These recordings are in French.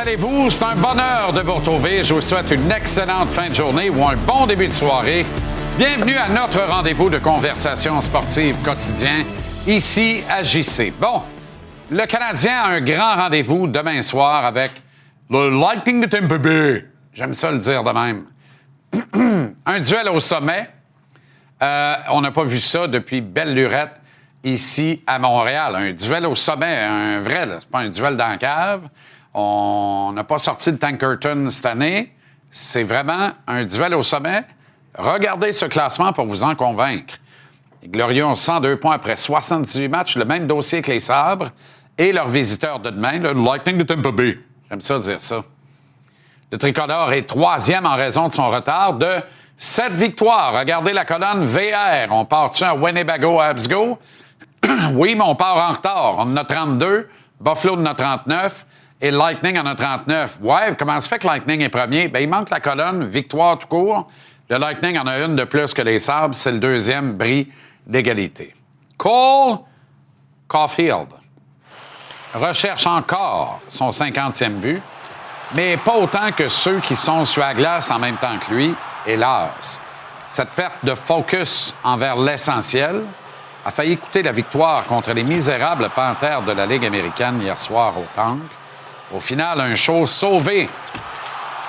allez-vous? C'est un bonheur de vous retrouver. Je vous souhaite une excellente fin de journée ou un bon début de soirée. Bienvenue à notre rendez-vous de conversation sportive quotidien, ici à JC. Bon, le Canadien a un grand rendez-vous demain soir avec le Lightning de Tampa Bay. J'aime ça le dire de même. Un duel au sommet. On n'a pas vu ça depuis belle lurette ici à Montréal. Un duel au sommet, un vrai, là. C'est pas un duel dans la cave. On n'a pas sorti de Tankerton cette année. C'est vraiment un duel au sommet. Regardez ce classement pour vous en convaincre. Les Glorieux ont 102 points après 78 matchs, le même dossier que les Sabres et leur visiteur de demain, le Lightning de Tampa Bay. J'aime ça dire ça. Le Tricolore est troisième en raison de son retard de 7 victoires. Regardez la colonne VR. On part-tu à Winnebago, Habsgo? Oui, mais on part en retard. On en a 32, Buffalo en a 39 et Lightning en a 39. Ouais, comment se fait que Lightning est premier? Bien, il manque la colonne victoire tout court. Le Lightning en a une de plus que les Sabres. C'est le deuxième bris d'égalité. Cole Caulfield recherche encore son 50e but, mais pas autant que ceux qui sont sur la glace en même temps que lui, hélas. Cette perte de focus envers l'essentiel a failli coûter la victoire contre les misérables Panthères de la Ligue américaine hier soir au Temple. Au final, un show sauvé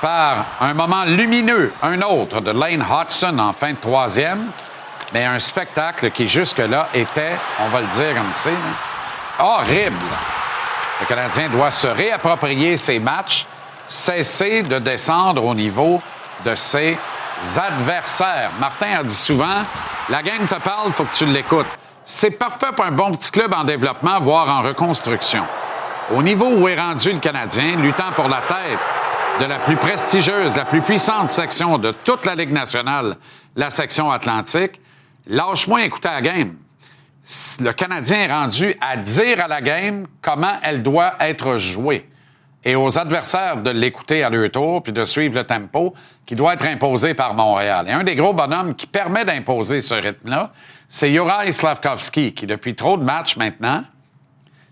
par un moment lumineux, un autre, de Lane Hodgson en fin de troisième, mais un spectacle qui jusque-là était, on va le dire comme c'est, horrible. Le Canadien doit se réapproprier ses matchs, cesser de descendre au niveau de ses adversaires. Martin a dit souvent, la game te parle, il faut que tu l'écoutes. C'est parfait pour un bon petit club en développement, voire en reconstruction. Au niveau où est rendu le Canadien, luttant pour la tête de la plus prestigieuse, la plus puissante section de toute la Ligue nationale, la section Atlantique, lâche-moi écouter la game. Le Canadien est rendu à dire à la game comment elle doit être jouée et aux adversaires de l'écouter à leur tour puis de suivre le tempo qui doit être imposé par Montréal. Et un des gros bonhommes qui permet d'imposer ce rythme-là, c'est Juraj Slafkovský, qui, depuis trop de matchs maintenant,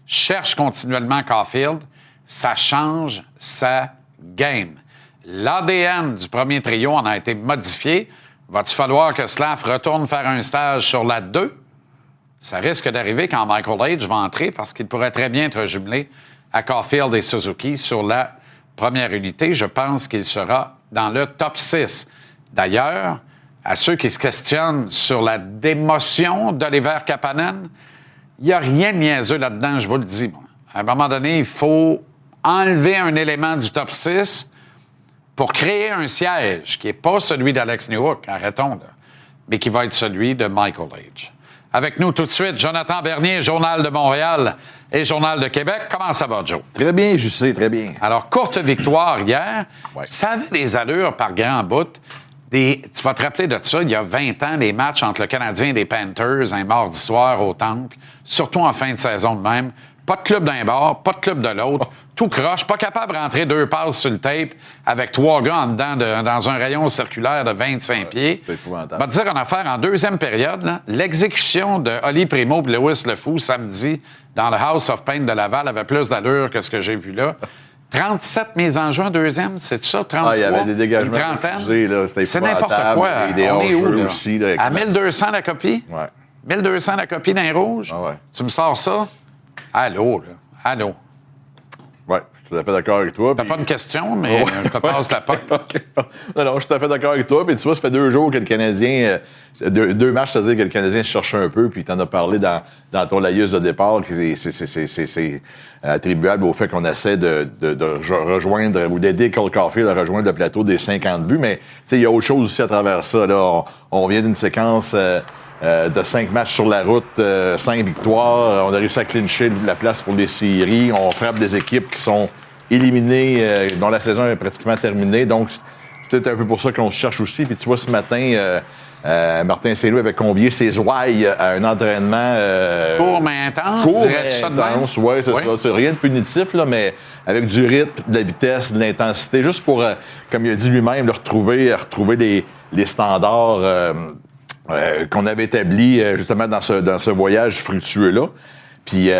cherche continuellement Caulfield. Ça change sa game. L'ADN du premier trio en a été modifié. Va-t-il falloir que Slav retourne faire un stage sur la 2? Ça risque d'arriver quand Michael Age va entrer parce qu'il pourrait très bien être jumelé à Caulfield et Suzuki sur la première unité. Je pense qu'il sera dans le top 6. D'ailleurs, à ceux qui se questionnent sur la démotion d'Oliver Kapanen, il n'y a rien de niaiseux là-dedans, je vous le dis. Moi. À un moment donné, il faut enlever un élément du top 6 pour créer un siège qui n'est pas celui d'Alex Newhook, arrêtons, là, mais qui va être celui de Michael Age. Avec nous tout de suite, Jonathan Bernier, Journal de Montréal et Journal de Québec. Comment ça va, Joe? Très bien, je sais, très bien. Alors, courte victoire hier. Ouais. Ça avait des allures par grand bout. Tu vas te rappeler de ça, il y a 20 ans, les matchs entre le Canadien et les Panthers, un mardi soir au Temple, surtout en fin de saison de même. Pas de club d'un bord, pas de club de l'autre. Tout croche, pas capable de rentrer 2 passes sur le tape avec 3 gars en dedans dans un rayon circulaire de 25 pieds. C'est épouvantable. On va te dire en affaire en deuxième période, là, l'exécution de Oli Primo et Lewis Le Fou samedi dans le House of Pain de Laval avait plus d'allure que ce que j'ai vu là. 37 mises en jeu en deuxième, c'est ça? 33? Il y avait des dégagements refusés, là, c'était c'est n'importe quoi. Et des On est où, hors-jeux là? aussi. Là, à 1200 la copie? Ouais. 1200 la copie d'un rouge? Ah ouais. Tu me sors ça? Allô, là. Allô. Ouais, je suis tout à fait d'accord avec toi. T'as pas une question, mais je te passe la poque. OK. Non, je suis tout à fait d'accord avec toi. Puis tu vois, ça fait 2 jours que le Canadien... 2 matchs, c'est-à-dire que le Canadien se cherche un peu, puis tu en as parlé dans ton laïus de départ, que c'est attribuable au fait qu'on essaie de rejoindre ou d'aider Cole Caulfield à rejoindre le plateau des 50 buts. Mais il y a autre chose aussi à travers ça. Là. On vient d'une séquence... de 5 matchs sur la route, 5 victoires. On a réussi à clincher la place pour les séries. On frappe des équipes qui sont éliminées, dont la saison est pratiquement terminée. Donc, c'est peut-être un peu pour ça qu'on se cherche aussi. Puis tu vois, ce matin, Martin Saint-Louis avait convié ses ouailles à un entraînement... court mais intense, court dirais-tu ça de même? intense, oui, c'est ça. C'est rien de punitif, là, mais avec du rythme, de la vitesse, de l'intensité, juste pour, comme il a dit lui-même, retrouver les standards... qu'on avait établi justement dans ce voyage fructueux-là. Puis,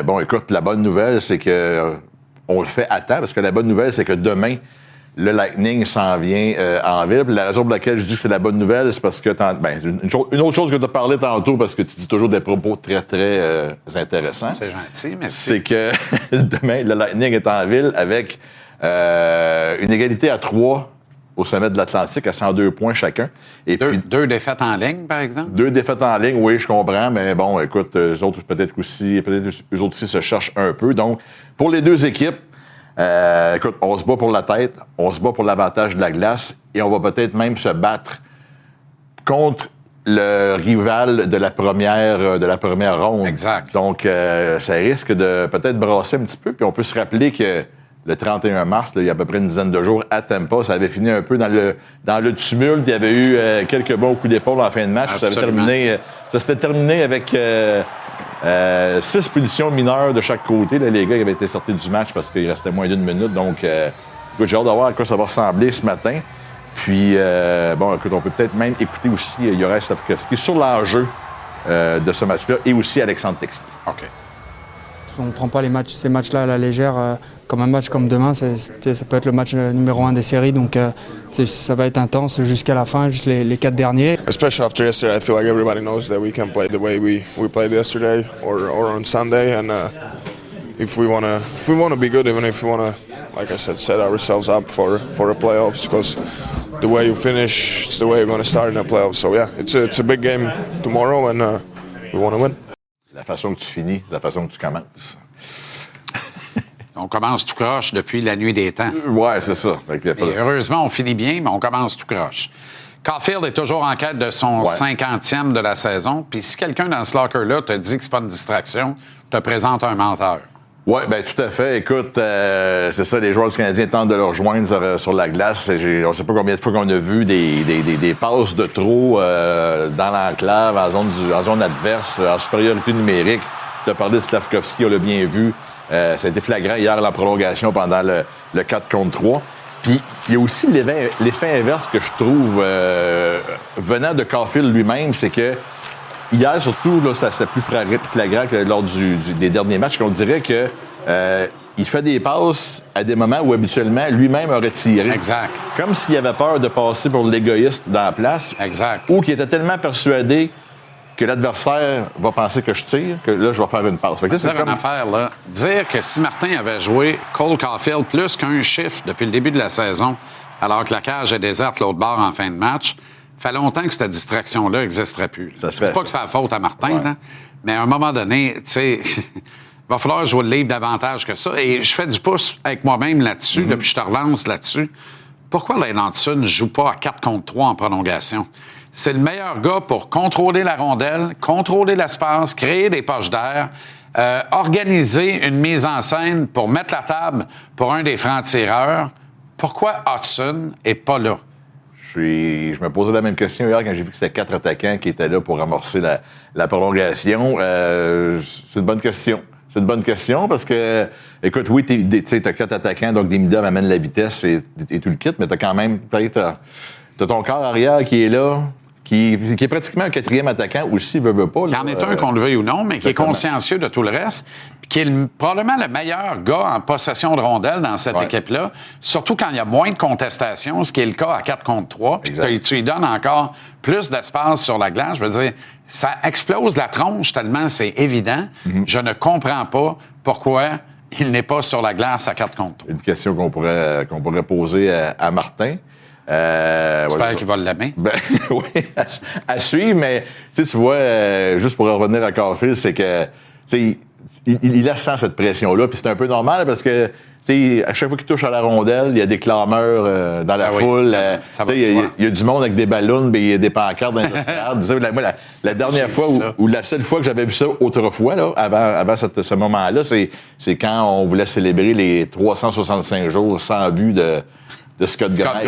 bon, écoute, la bonne nouvelle, c'est que on le fait à temps, parce que la bonne nouvelle, c'est que demain, le Lightning s'en vient en ville. Puis la raison pour laquelle je dis que c'est la bonne nouvelle, c'est parce que une autre chose que tu as parlé tantôt, parce que tu dis toujours des propos très, très intéressants. C'est gentil, mais c'est que demain, le Lightning est en ville avec une égalité à 3 au sommet de l'Atlantique, à 102 points chacun. Et deux défaites en ligne, par exemple? 2 défaites en ligne, oui, je comprends, mais bon, écoute, eux autres, peut-être eux autres aussi se cherchent un peu. Donc, pour les deux équipes, écoute, on se bat pour la tête, on se bat pour l'avantage de la glace et on va peut-être même se battre contre le rival de la première ronde. Exact. Donc, ça risque de peut-être brasser un petit peu. Puis on peut se rappeler que le 31 mars, là, il y a à peu près une dizaine de jours, à Tampa, ça avait fini un peu dans le tumulte. Il y avait eu quelques bons coups d'épaule en fin de match. Ça s'était terminé avec 6 punitions mineures de chaque côté. Là, les gars ils avaient été sortis du match parce qu'il restait moins d'une minute. Donc, écoute, j'ai hâte de voir à quoi ça va ressembler ce matin. Puis, bon, écoute, on peut peut-être même écouter aussi Juraj Slafkovský sur l'enjeu de ce match-là et aussi Alexandre Texier. OK. On ne prend pas ces matchs-là à la légère. Comme un match comme demain, ça peut être le match numéro 1 des séries. Donc, ça va être intense jusqu'à la fin, juste les 4 derniers. Especially after yesterday, I feel like everybody knows that we can play the way we played yesterday or on Sunday. And if we want to be good, even if we want to, like I said, set ourselves up for the playoffs, because the way you finish, it's the way you're going to start in the playoffs. So yeah, it's a big game tomorrow, and we want to win. La façon que tu finis, la façon que tu commences. On commence tout croche depuis la nuit des temps. Ouais, c'est ça. Et heureusement, on finit bien, mais on commence tout croche. Caulfield est toujours en quête de son 50e de la saison. Puis si quelqu'un dans ce locker-là te dit que c'est pas une distraction, te présente un menteur. Oui, bien, tout à fait. Écoute, c'est ça, les joueurs du Canadien tentent de le rejoindre sur la glace. On ne sait pas combien de fois qu'on a vu des passes de trop dans l'enclave, en zone adverse, en supériorité numérique. Tu as parlé de Slafkovský, on l'a bien vu. Ça a été flagrant hier à la prolongation pendant le 4 contre 3. Puis, il y a aussi l'effet inverse que je trouve venant de Caulfield lui-même, c'est que hier, surtout, là, c'était plus flagrant que lors des derniers matchs, qu'on dirait que il fait des passes à des moments où habituellement lui-même aurait tiré. Exact. Comme s'il avait peur de passer pour l'égoïste dans la place. Exact. Ou qu'il était tellement persuadé que l'adversaire va penser que je tire, que là, je vais faire une passe. Fait que là, c'est une affaire, là. Dire que si Martin avait joué Cole Caulfield plus qu'un chiffre depuis le début de la saison, alors que la cage est déserte l'autre bord en fin de match, fait longtemps que cette distraction-là n'existerait plus. C'est pas que c'est la faute à Martin, là, mais à un moment donné, tu sais, il va falloir jouer le livre davantage que ça. Et je fais du pouce avec moi-même là-dessus, depuis que je te relance là-dessus. Pourquoi Lane Anderson ne joue pas à 4 contre 3 en prolongation? C'est le meilleur gars pour contrôler la rondelle, contrôler l'espace, créer des poches d'air, organiser une mise en scène pour mettre la table pour un des francs-tireurs. Pourquoi Hudson n'est pas là? Je me posais la même question hier quand j'ai vu que c'était 4 attaquants qui étaient là pour amorcer la prolongation. C'est une bonne question. C'est une bonne question parce que, écoute, oui, tu as 4 attaquants, donc des midums amènent la vitesse et tout le kit, mais tu as quand même peut-être... Tu as ton corps arrière qui est là, qui est pratiquement un 4e attaquant aussi, veut pas. Il y en est un qu'on le veuille ou non, mais qui est consciencieux de tout le reste, puis qui est probablement le meilleur gars en possession de rondelles dans cette équipe-là, surtout quand il y a moins de contestations, ce qui est le cas à 4 contre 3, puis tu lui donnes encore plus d'espace sur la glace. Je veux dire, ça explose la tronche tellement c'est évident. Je ne comprends pas pourquoi il n'est pas sur la glace à 4 contre 3. Une question qu'on pourrait poser à Martin. J'espère qu'il va l'aimer. Ben, oui, à suivre, mais tu vois, juste pour revenir à Caulfield, c'est que il sent cette pression-là, puis c'est un peu normal parce que à chaque fois qu'il touche à la rondelle, il y a des clameurs dans la foule. Il y a du monde avec des ballons, il y a des pancartes dans les stades. Moi, la dernière fois, ou la seule fois que j'avais vu ça autrefois, là, avant ce moment-là, c'est quand on voulait célébrer les 365 jours sans but de Scott Gomez.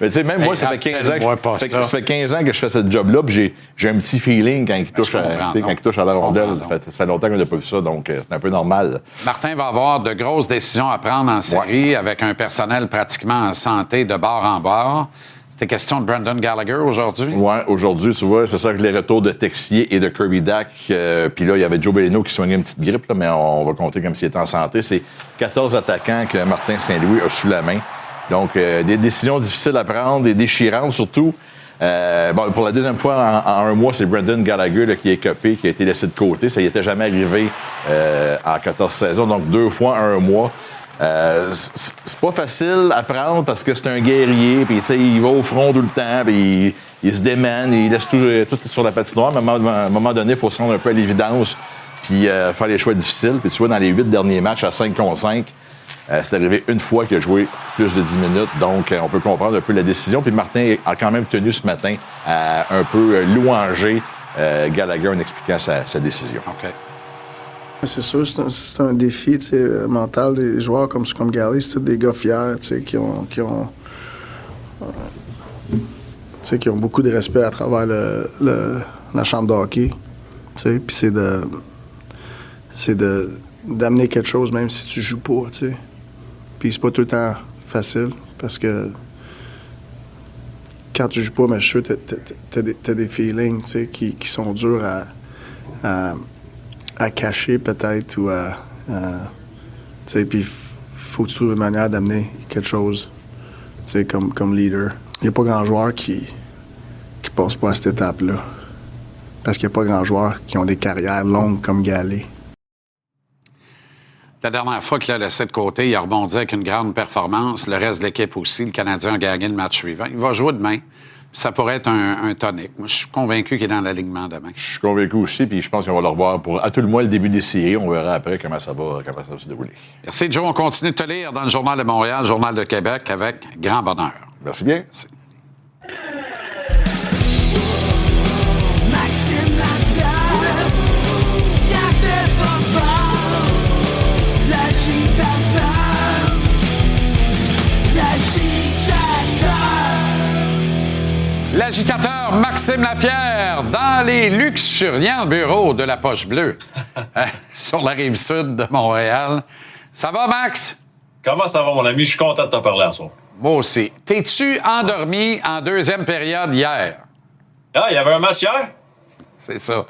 Mais tu sais, même moi, ça fait 15 ans que je fais ce job-là, puis j'ai un petit feeling quand il touche à la rondelle. Ça fait longtemps qu'on n'a pas vu ça, donc c'est un peu normal. Martin va avoir de grosses décisions à prendre en série avec un personnel pratiquement en santé de bord en bord. T'es question de Brendan Gallagher aujourd'hui? Oui, aujourd'hui, tu vois, c'est ça que les retours de Texier et de Kirby Dach. Puis là, il y avait Joe Bellino qui soignait une petite grippe, là, mais on va compter comme s'il était en santé. C'est 14 attaquants que Martin Saint-Louis a sous la main. Donc, des décisions difficiles à prendre, et déchirantes surtout. Pour la deuxième fois en un mois, c'est Brendan Gallagher là, qui est copé, qui a été laissé de côté. Ça y était jamais arrivé en 14 saisons, donc 2 fois en un mois. C'est pas facile à prendre parce que c'est un guerrier, puis il va au front tout le temps, puis il se démène, il laisse tout sur la patinoire. Mais à un moment donné, il faut se rendre un peu à l'évidence, puis faire les choix difficiles. Puis tu vois, dans les 8 derniers matchs à 5 contre 5, c'est arrivé une fois qu'il a joué plus de 10 minutes, donc on peut comprendre un peu la décision. Puis Martin a quand même tenu ce matin à un peu louanger Gallagher en expliquant sa décision. OK. C'est sûr, c'est un défi mental des joueurs comme Galley. C'est tous des gars fiers qui ont beaucoup de respect à travers la chambre de hockey. Puis c'est d'amener quelque chose même si tu joues pas. Puis c'est pas tout le temps facile parce que quand tu joues pas, mais je suis sûr t'as des feelings qui sont durs à cacher peut-être ou puis faut que tu trouves une manière d'amener quelque chose comme leader. Il n'y a pas grand joueur qui passe pas à cette étape-là parce qu'il n'y a pas grand joueur qui ont des carrières longues comme Galley. La dernière fois qu'il a laissé de côté, il a rebondi avec une grande performance. Le reste de l'équipe aussi. Le Canadien a gagné le match suivant. Il va jouer demain. Ça pourrait être un tonic. Moi, je suis convaincu qu'il est dans l'alignement demain. Je suis convaincu aussi, puis je pense qu'on va le revoir pour, à tout le moins, le début des séries. On verra après comment ça va se dérouler. Merci, Joe. On continue de te lire dans le Journal de Montréal, Journal de Québec, avec grand bonheur. Merci bien. Merci. L'agitateur Maxime Lapierre dans les luxuriants bureaux de la Poche Bleue sur la rive sud de Montréal. Ça va, Max? Comment ça va, mon ami? Je suis content de te parler à soir. Moi aussi. T'es-tu endormi en deuxième période hier? Ah, il y avait un match hier? C'est ça.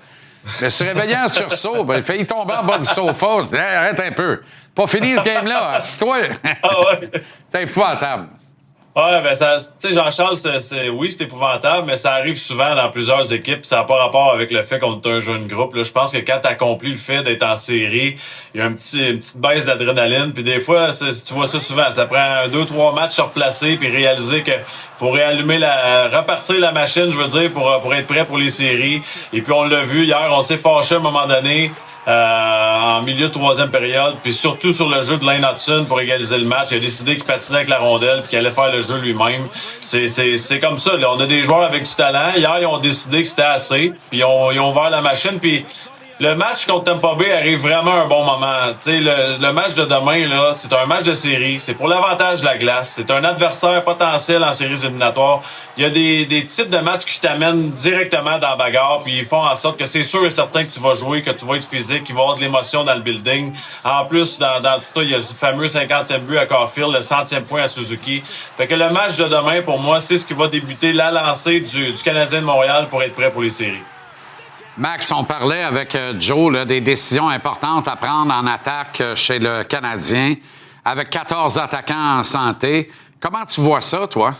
Je me suis réveillé en sursaut. Il a failli tomber en bas du sofa. Arrête un peu. Pas fini ce game-là. Assis-toi. Ah ouais? C'est épouvantable. Ouais, ben ça, tu sais, Jean-Charles, oui, c'est épouvantable, mais ça arrive souvent dans plusieurs équipes. Ça n'a pas rapport avec le fait qu'on est un jeune groupe. Là. Je pense que quand tu accomplis le fait d'être en série, il y a une petite baisse d'adrénaline. Puis des fois, tu vois ça souvent. Ça prend 2-3 matchs se replacer puis réaliser que faut repartir la machine, je veux dire, pour être prêt pour les séries. Et puis on l'a vu hier, on s'est fâché à un moment donné. En milieu de troisième période, puis surtout sur le jeu de Lane Hudson pour égaliser le match. Il a décidé qu'il patinait avec la rondelle puis qu'il allait faire le jeu lui-même. C'est comme ça. Là. On a des joueurs avec du talent. Hier, ils ont décidé que c'était assez, puis ils ont ouvert la machine, puis le match contre Tampa Bay arrive vraiment à un bon moment. T'sais, le match de demain, là, c'est un match de série. C'est pour l'avantage de la glace. C'est un adversaire potentiel en séries éliminatoires. Il y a des types de matchs qui t'amènent directement dans la bagarre, puis ils font en sorte que c'est sûr et certain que tu vas jouer, que tu vas être physique, qu'il va y avoir de l'émotion dans le building. En plus, dans tout ça, il y a le fameux 50e but à Caulfield, le 100e point à Suzuki. Fait que le match de demain, pour moi, c'est ce qui va débuter la lancée du Canadien de Montréal pour être prêt pour les séries. Max, on parlait avec Joe là, des décisions importantes à prendre en attaque chez le Canadien, avec 14 attaquants en santé. Comment tu vois ça, toi?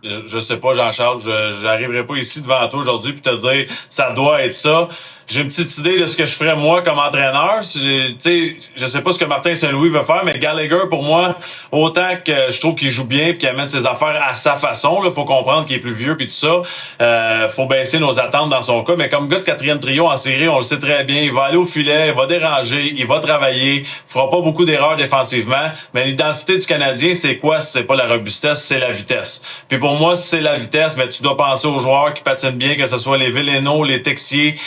Je sais pas, Jean-Charles, j'arriverai pas ici devant toi aujourd'hui pour te dire ça doit être ça. J'ai une petite idée de ce que je ferais moi comme entraîneur. Je sais pas ce que Martin Saint-Louis veut faire, mais Gallagher, pour moi, autant que je trouve qu'il joue bien et qu'il amène ses affaires à sa façon, là, faut comprendre qu'il est plus vieux puis tout ça. Faut baisser nos attentes dans son cas. Mais comme gars de quatrième trio en série, on le sait très bien, il va aller au filet, il va déranger, il va travailler, fera pas beaucoup d'erreurs défensivement. Mais l'identité du Canadien, c'est quoi? C'est pas la robustesse, c'est la vitesse. Puis pour moi, si c'est la vitesse, ben tu dois penser aux joueurs qui patinent bien, que ce soit les Veleno, les Texier.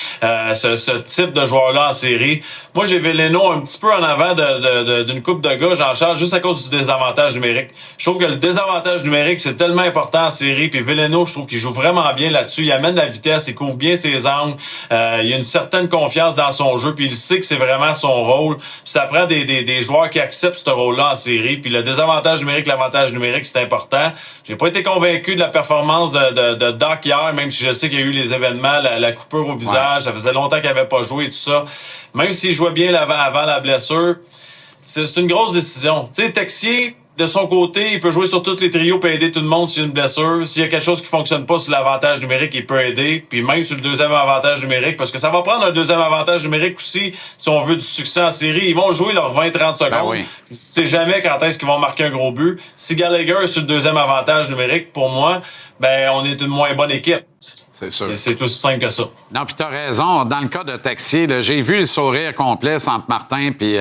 ce type de joueur-là en série. Moi, j'ai Veleno un petit peu en avant d'une coupe de gars, Jean-Charles, juste à cause du désavantage numérique. Je trouve que le désavantage numérique, c'est tellement important en série. Puis Veleno, je trouve qu'il joue vraiment bien là-dessus. Il amène la vitesse, il couvre bien ses angles. Il a une certaine confiance dans son jeu, puis il sait que c'est vraiment son rôle. Puis ça prend des joueurs qui acceptent ce rôle-là en série. Puis le désavantage numérique, l'avantage numérique, c'est important. J'ai pas été convaincu de la performance de Doc hier, même si je sais qu'il y a eu les événements, la coupure au visage, ça faisait longtemps qu'il avait pas joué et tout ça. Même s'il jouait bien avant la blessure, c'est une grosse décision. Tu sais, Texier, de son côté, il peut jouer sur tous les trios et aider tout le monde s'il y a une blessure. S'il y a quelque chose qui fonctionne pas sur l'avantage numérique, il peut aider. Puis même sur le deuxième avantage numérique, parce que ça va prendre un deuxième avantage numérique aussi si on veut du succès en série. Ils vont jouer leurs 20-30 secondes. Ben oui. C'est jamais quand est-ce qu'ils vont marquer un gros but. Si Gallagher est sur le deuxième avantage numérique, pour moi, ben on est une moins bonne équipe. C'est sûr. C'est aussi simple que ça. Non, puis t'as raison. Dans le cas de Texier, là, j'ai vu le sourire complet entre Martin puis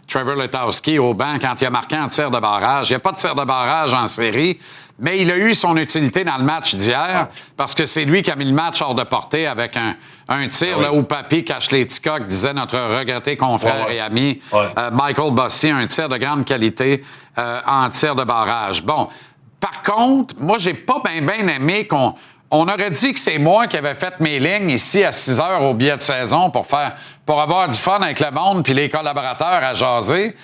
Trevor Letowski au banc quand il a marqué en tir de barrage. Il n'y a pas de tir de barrage en série, mais il a eu son utilité dans le match d'hier parce que c'est lui qui a mis le match hors de portée avec un tir là, où Papy cache les petits coqs, disait notre regretté confrère et ami Michael Bossy, un tir de grande qualité en tir de barrage. Bon, par contre, moi, j'ai pas bien aimé on aurait dit que c'est moi qui avais fait mes lignes ici à 6 heures au billet de saison pour avoir du fun avec le monde puis les collaborateurs à jaser.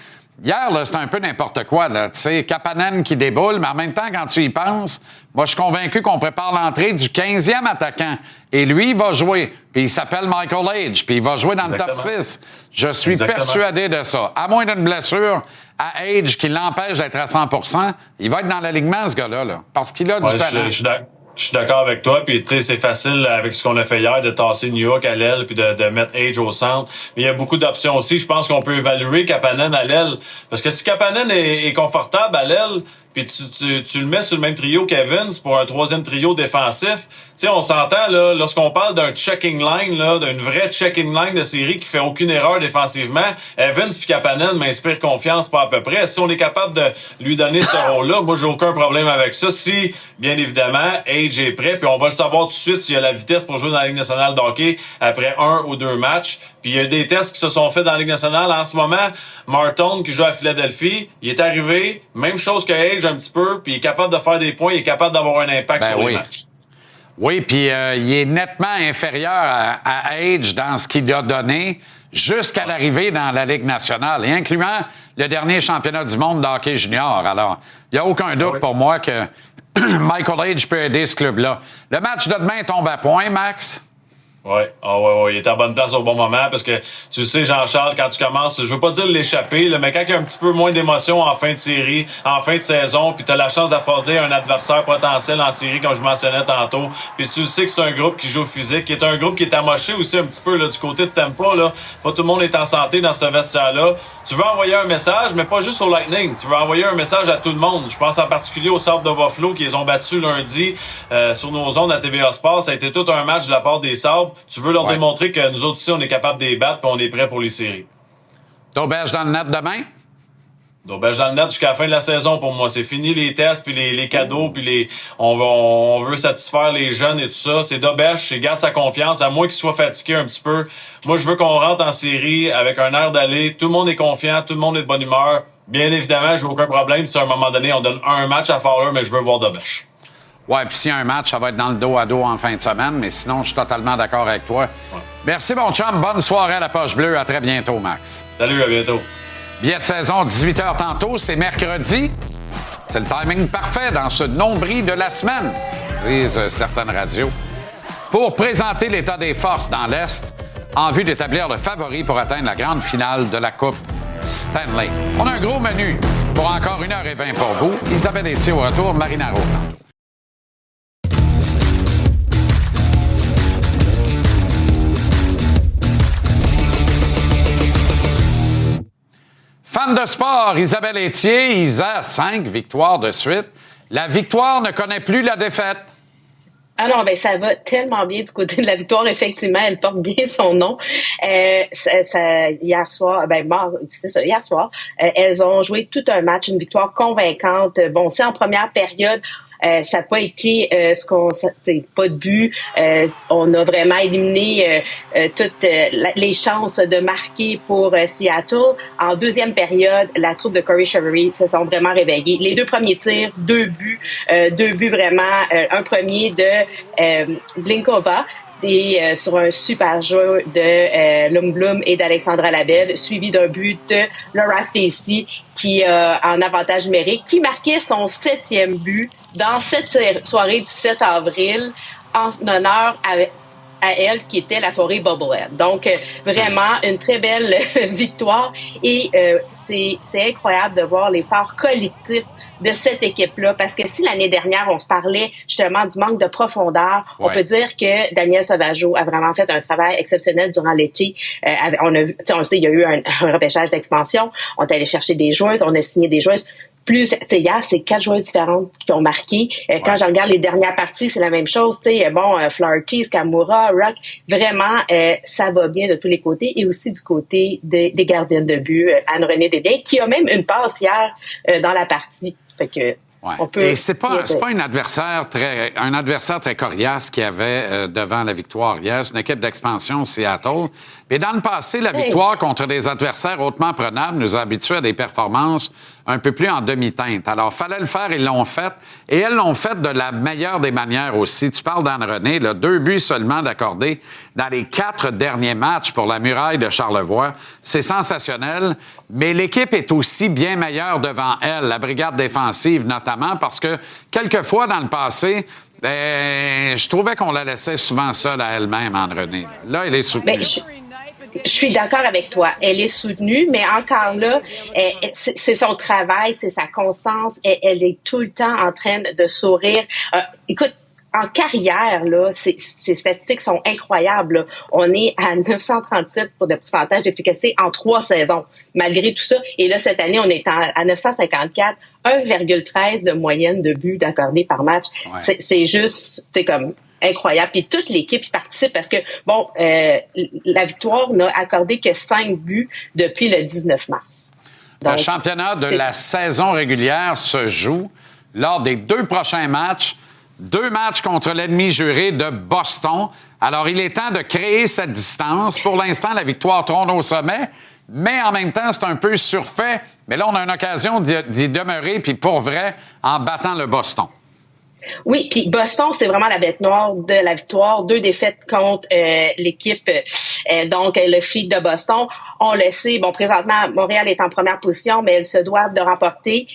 Hier, là, c'était un peu n'importe quoi. Tu sais, Kapanen qui déboule, mais en même temps, quand tu y penses, moi, je suis convaincu qu'on prépare l'entrée du 15e attaquant. Et lui, il va jouer. Puis il s'appelle Michael Age. Puis il va jouer dans le top 6. Je suis persuadé de ça. À moins d'une blessure à Age qui l'empêche d'être à 100%, il va être dans l'alignement, ce gars-là. Là, parce qu'il a du talent. Je suis d'accord avec toi, puis tu sais, c'est facile avec ce qu'on a fait hier de tasser New York à l'aile puis de mettre Age au centre. Mais il y a beaucoup d'options aussi. Je pense qu'on peut évaluer Kapanen à l'aile. Parce que si Kapanen est confortable à l'aile, puis tu le mets sur le même trio qu'Evans pour un troisième trio défensif, tu sais, on s'entend, là, lorsqu'on parle d'un checking line, là, d'une vraie checking line de série qui fait aucune erreur défensivement, Evans puis Kapanen m'inspire confiance pas à peu près. Si on est capable de lui donner ce rôle-là, moi, j'ai aucun problème avec ça. Si, bien évidemment, Age est prêt, puis on va le savoir tout de suite s'il y a la vitesse pour jouer dans la Ligue nationale de hockey après 1 ou 2 matchs. Puis il y a des tests qui se sont faits dans la Ligue nationale. En ce moment, Martin, qui joue à Philadelphie, il est arrivé, même chose que Age un petit peu, puis il est capable de faire des points, il est capable d'avoir un impact sur les matchs. Oui, puis il est nettement inférieur à Age dans ce qu'il a donné jusqu'à l'arrivée dans la Ligue nationale, et incluant le dernier championnat du monde de hockey junior. Alors, il n'y a aucun doute pour moi que Michael Age peut aider ce club-là. Le match de demain tombe à point, Max? Oui, il est à bonne place au bon moment parce que tu sais, Jean-Charles, quand tu commences, je veux pas dire l'échapper, là, mais quand il y a un petit peu moins d'émotion en fin de série, en fin de saison, puis tu as la chance d'affronter un adversaire potentiel en série, comme je mentionnais tantôt, puis tu sais que c'est un groupe qui joue physique, qui est un groupe qui est amoché aussi un petit peu là, du côté de Tampa, là. Pas tout le monde est en santé dans ce vestiaire-là. Tu veux envoyer un message, mais pas juste au Lightning. Tu veux envoyer un message à tout le monde. Je pense en particulier au Sabres de Buffalo qui les ont battus lundi sur nos ondes à TVA Sports. Ça a été tout un match de la part des Sabres. Tu veux leur démontrer que nous autres aussi, on est capable de les battre et on est prêts pour les séries. D'auberge dans le net demain? D'auberge dans le net jusqu'à la fin de la saison pour moi. C'est fini les tests, puis les cadeaux, puis on veut satisfaire les jeunes et tout ça. C'est d'auberge, il garde sa confiance, à moins qu'il soit fatigué un petit peu. Moi, je veux qu'on rentre en série avec un air d'aller. Tout le monde est confiant, tout le monde est de bonne humeur. Bien évidemment, j'ai aucun problème si à un moment donné, on donne un match à Fowler, mais je veux voir d'auberge. Oui, puis s'il y a un match, ça va être dans le dos-à-dos en fin de semaine, mais sinon, je suis totalement d'accord avec toi. Ouais. Merci, mon chum. Bonne soirée à la Poche Bleue. À très bientôt, Max. Salut, à bientôt. Billet de saison, 18h tantôt, c'est mercredi. C'est le timing parfait dans ce nombril de la semaine, disent certaines radios, pour présenter l'état des forces dans l'Est en vue d'établir le favori pour atteindre la grande finale de la Coupe Stanley. On a un gros menu pour encore 1h20 pour vous. Isabelle Etier au retour, Marina Rowe tantôt. Fan de sport, Isabelle Etier, Isa, 5 victoires de suite. La victoire ne connaît plus la défaite. Ah non, ben ça va tellement bien du côté de la victoire. Effectivement, elle porte bien son nom. Hier soir, hier soir, elles ont joué tout un match, une victoire convaincante. Bon, c'est en première période. Ça n'a pas été pas de but. On a vraiment éliminé toutes les chances de marquer pour Seattle. En deuxième période, la troupe de Corey Cheverry se sont vraiment réveillés. Les 2 premiers tirs, 2 buts vraiment. Un premier de Glinkova, et sur un super jeu de Lundblom et d'Alexandra Labelle, suivi d'un but de Laura Stacey qui en avantage numérique, qui marquait son 7e but dans cette soirée du 7 avril en honneur à elle, qui était la soirée Bubblehead. Donc, vraiment, une très belle victoire. Et c'est incroyable de voir l'effort collectif de cette équipe-là. Parce que si l'année dernière, on se parlait justement du manque de profondeur, on peut dire que Daniel Sauvageau a vraiment fait un travail exceptionnel durant l'été. On a vu, on sait, il y a eu un repêchage d'expansion. On est allé chercher des joueuses, on a signé des joueuses. Plus, tu sais, hier, c'est 4 joueuses différentes qui ont marqué. Quand je regarde les dernières parties, c'est la même chose. Tu sais, Flaherty, Skamura, Rock, vraiment, ça va bien de tous les côtés. Et aussi du côté des gardiennes de but, Anne-Renée Desbiens, qui a même une passe hier dans la partie. Fait que on peut. Et c'est pas un adversaire très coriace qu'il y avait devant la victoire hier. C'est une équipe d'expansion, Seattle. Mais dans le passé, la victoire contre des adversaires hautement prenables nous a habitués à des performances un peu plus en demi-teinte. Alors, fallait le faire, ils l'ont fait. Et elles l'ont fait de la meilleure des manières aussi. Tu parles d'Anne-Renée, 2 buts seulement d'accordés dans les 4 derniers matchs pour la Muraille de Charlevoix. C'est sensationnel. Mais l'équipe est aussi bien meilleure devant elle, la brigade défensive notamment, parce que quelquefois dans le passé, je trouvais qu'on la laissait souvent seule à elle-même, Anne-Renée. Là, elle est soutenue. Je suis d'accord avec toi. Elle est soutenue, mais encore là, c'est son travail, c'est sa constance. Elle est tout le temps en train de sourire. Écoute, en carrière, là, ces statistiques sont incroyables. Là. On est à 937 pour de pourcentage d'efficacité en 3 saisons, malgré tout ça. Et là, cette année, on est à 954, 1,13 de moyenne de buts accordés par match. Ouais. C'est juste, c'est comme incroyable. Puis toute l'équipe y participe parce que, la victoire n'a accordé que 5 buts depuis le 19 mars. Donc, le championnat de la saison régulière se joue lors des 2 prochains matchs. 2 matchs contre l'ennemi juré de Boston. Alors, il est temps de créer cette distance. Pour l'instant, la victoire trône au sommet, mais en même temps, c'est un peu surfait. Mais là, on a une occasion d'y demeurer, puis pour vrai, en battant le Boston. Oui, puis Boston, c'est vraiment la bête noire de la victoire. 2 défaites contre l'équipe, donc le Fleet de Boston. On le sait, présentement, Montréal est en première position, mais elles se doivent de remporter.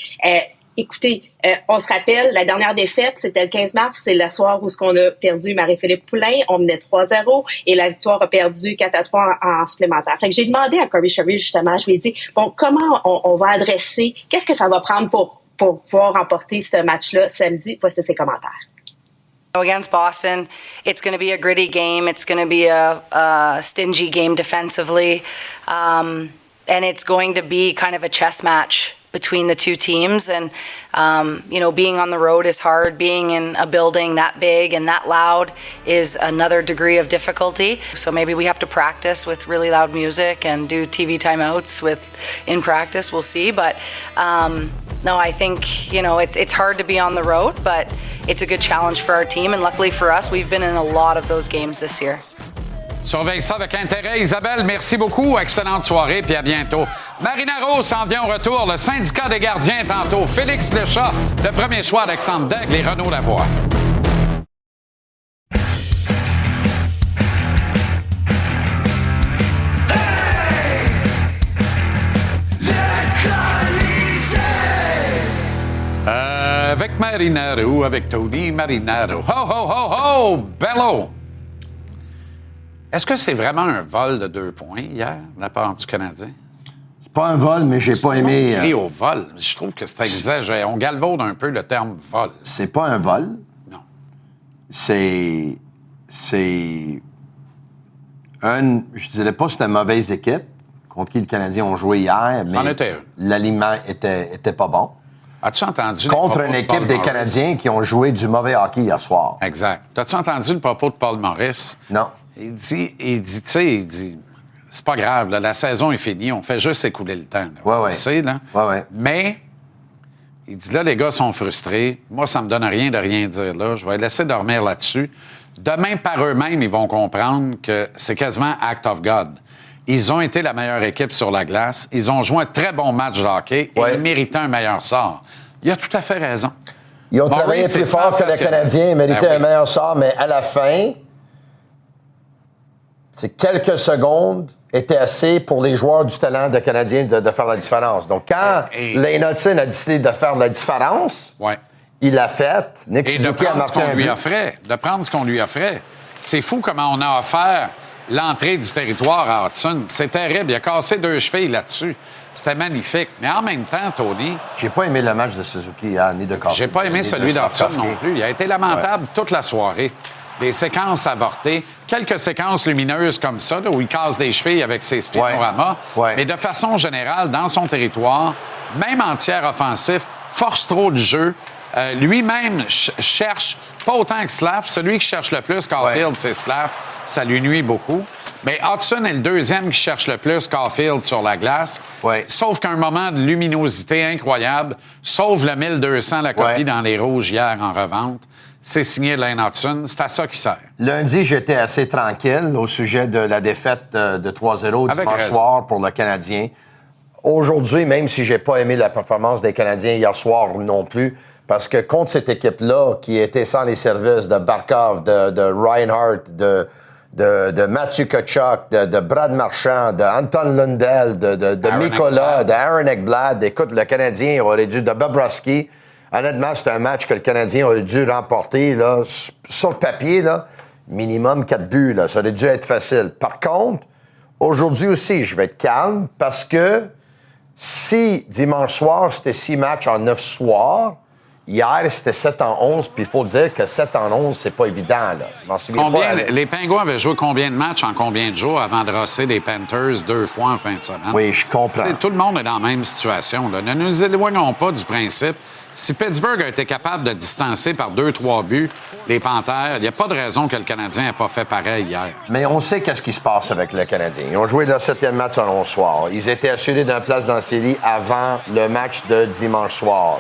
Écoutez, on se rappelle, la dernière défaite, c'était le 15 mars, c'est le soir où on a perdu Marie-Philippe Poulain, on menait 3-0, et la victoire a perdu 4-3 en supplémentaire. Fait que j'ai demandé à Corey Cheverry, justement, je lui ai dit, comment on va adresser, qu'est-ce que ça va prendre pour pouvoir remporter ce match-là samedi? Voici ses commentaires. Against Boston, it's going to be a gritty game. It's going to be a stingy game defensively. And it's going to be kind of a chess match between the 2 teams. And, being on the road is hard. Being in a building that big and that loud is another degree of difficulty. So maybe we have to practice with really loud music and do TV timeouts in practice. We'll see. But no, I think, it's hard to be on the road, but it's a good challenge for our team. And luckily for us, we've been in a lot of those games this year. Surveille ça avec intérêt. Isabelle, merci beaucoup. Excellente soirée, puis à bientôt. Marinaro s'en vient au retour. Le syndicat des gardiens tantôt. Félix Lechat, le premier choix d'Alexandre Daigle et Renaud Lavoie. Avec Marinaro, avec Tony Marinaro. Ho, ho, ho, ho! Bello! Est-ce que c'est vraiment un vol de 2 points hier, de la part du Canadien? C'est pas un vol, mais j'ai pas aimé... On crie au vol. Je trouve que c'est exagéré. On galvaude un peu le terme vol. C'est pas un vol. Non. Je dirais pas que c'est une mauvaise équipe contre qui le Canadien ont joué hier, mais l'alignement était pas bon. As-tu entendu... Contre une équipe des Canadiens qui ont joué du mauvais hockey hier soir. Exact. As-tu entendu le propos de Paul Maurice? Non. Il dit, c'est pas grave, là, la saison est finie, on fait juste écouler le temps. Ouais. Tu sais, là. Ouais. Mais, Il dit là, les gars sont frustrés. Moi, ça me donne rien de rien dire là. Je vais les laisser dormir là-dessus. Demain, par eux-mêmes, ils vont comprendre que c'est quasiment act of God. Ils ont été la meilleure équipe sur la glace. Ils ont joué un très bon match de hockey et ils méritaient un meilleur sort. Il a tout à fait raison. Ils ont travaillé plus fort que le Canadien. Ils méritaient un meilleur sort, mais à la fin, c'est quelques secondes étaient assez pour les joueurs du talent de Canadien de faire la différence. Donc, quand Lane Hutson a décidé de faire la différence, il l'a fait. Nick Suzuki a marqué un but. De prendre ce qu'on lui offrait. C'est fou comment on a offert l'entrée du territoire à Hudson. C'est terrible. Il a cassé 2 chevilles là-dessus. C'était magnifique. Mais en même temps, Tony... J'ai pas aimé le match de Suzuki, ni de Caulfield. J'ai pas aimé celui d'Hudson non plus. Il a été lamentable toute la soirée. Des séquences avortées, quelques séquences lumineuses comme ça, là, où il casse des chevilles avec ses spinoramas. Mais de façon générale, dans son territoire, même en tiers offensif, force trop le jeu. Lui-même cherche, pas autant que Slav. Celui qui cherche le plus, Caulfield, c'est Slav. Ça lui nuit beaucoup. Mais Hudson est le deuxième qui cherche le plus Caulfield sur la glace. Sauf qu'un moment de luminosité incroyable, sauve le 1200, la copie dans les rouges hier en revente. C'est signé Lane Hutson. C'est à ça qu'il sert. Lundi, j'étais assez tranquille au sujet de la défaite de 3-0 dimanche soir pour le Canadien. Aujourd'hui, même si j'ai pas aimé la performance des Canadiens hier soir non plus, parce que contre cette équipe-là, qui était sans les services de Barkov, de Reinhardt, de Mathieu Tkachuk, de Brad Marchand, de Anton Lundell, de Mikola, de Aaron Ekblad. Écoute, le Canadien aurait dû... de Bobrovsky. Honnêtement, c'est un match que le Canadien aurait dû remporter, là, sur le papier, là, minimum 4 buts. Là. Ça aurait dû être facile. Par contre, aujourd'hui aussi, je vais être calme parce que si dimanche soir, c'était 6 matchs en 9 soirs, hier, c'était 7-11, puis il faut dire que 7-11, c'est pas évident. Là. Les Pingouins avaient joué combien de matchs en combien de jours avant de rosser les Panthers 2 fois en fin de semaine? Oui, je comprends. Tout le monde est dans la même situation. Là. Ne nous éloignons pas du principe. Si Pittsburgh a été capable de distancer par 2-3 buts les Panthers, il n'y a pas de raison que le Canadien n'ait pas fait pareil hier. Mais on sait qu'est-ce qui se passe avec le Canadien. Ils ont joué leur 7e match en 11 soir. Ils étaient assurés d'une place dans la série avant le match de dimanche soir.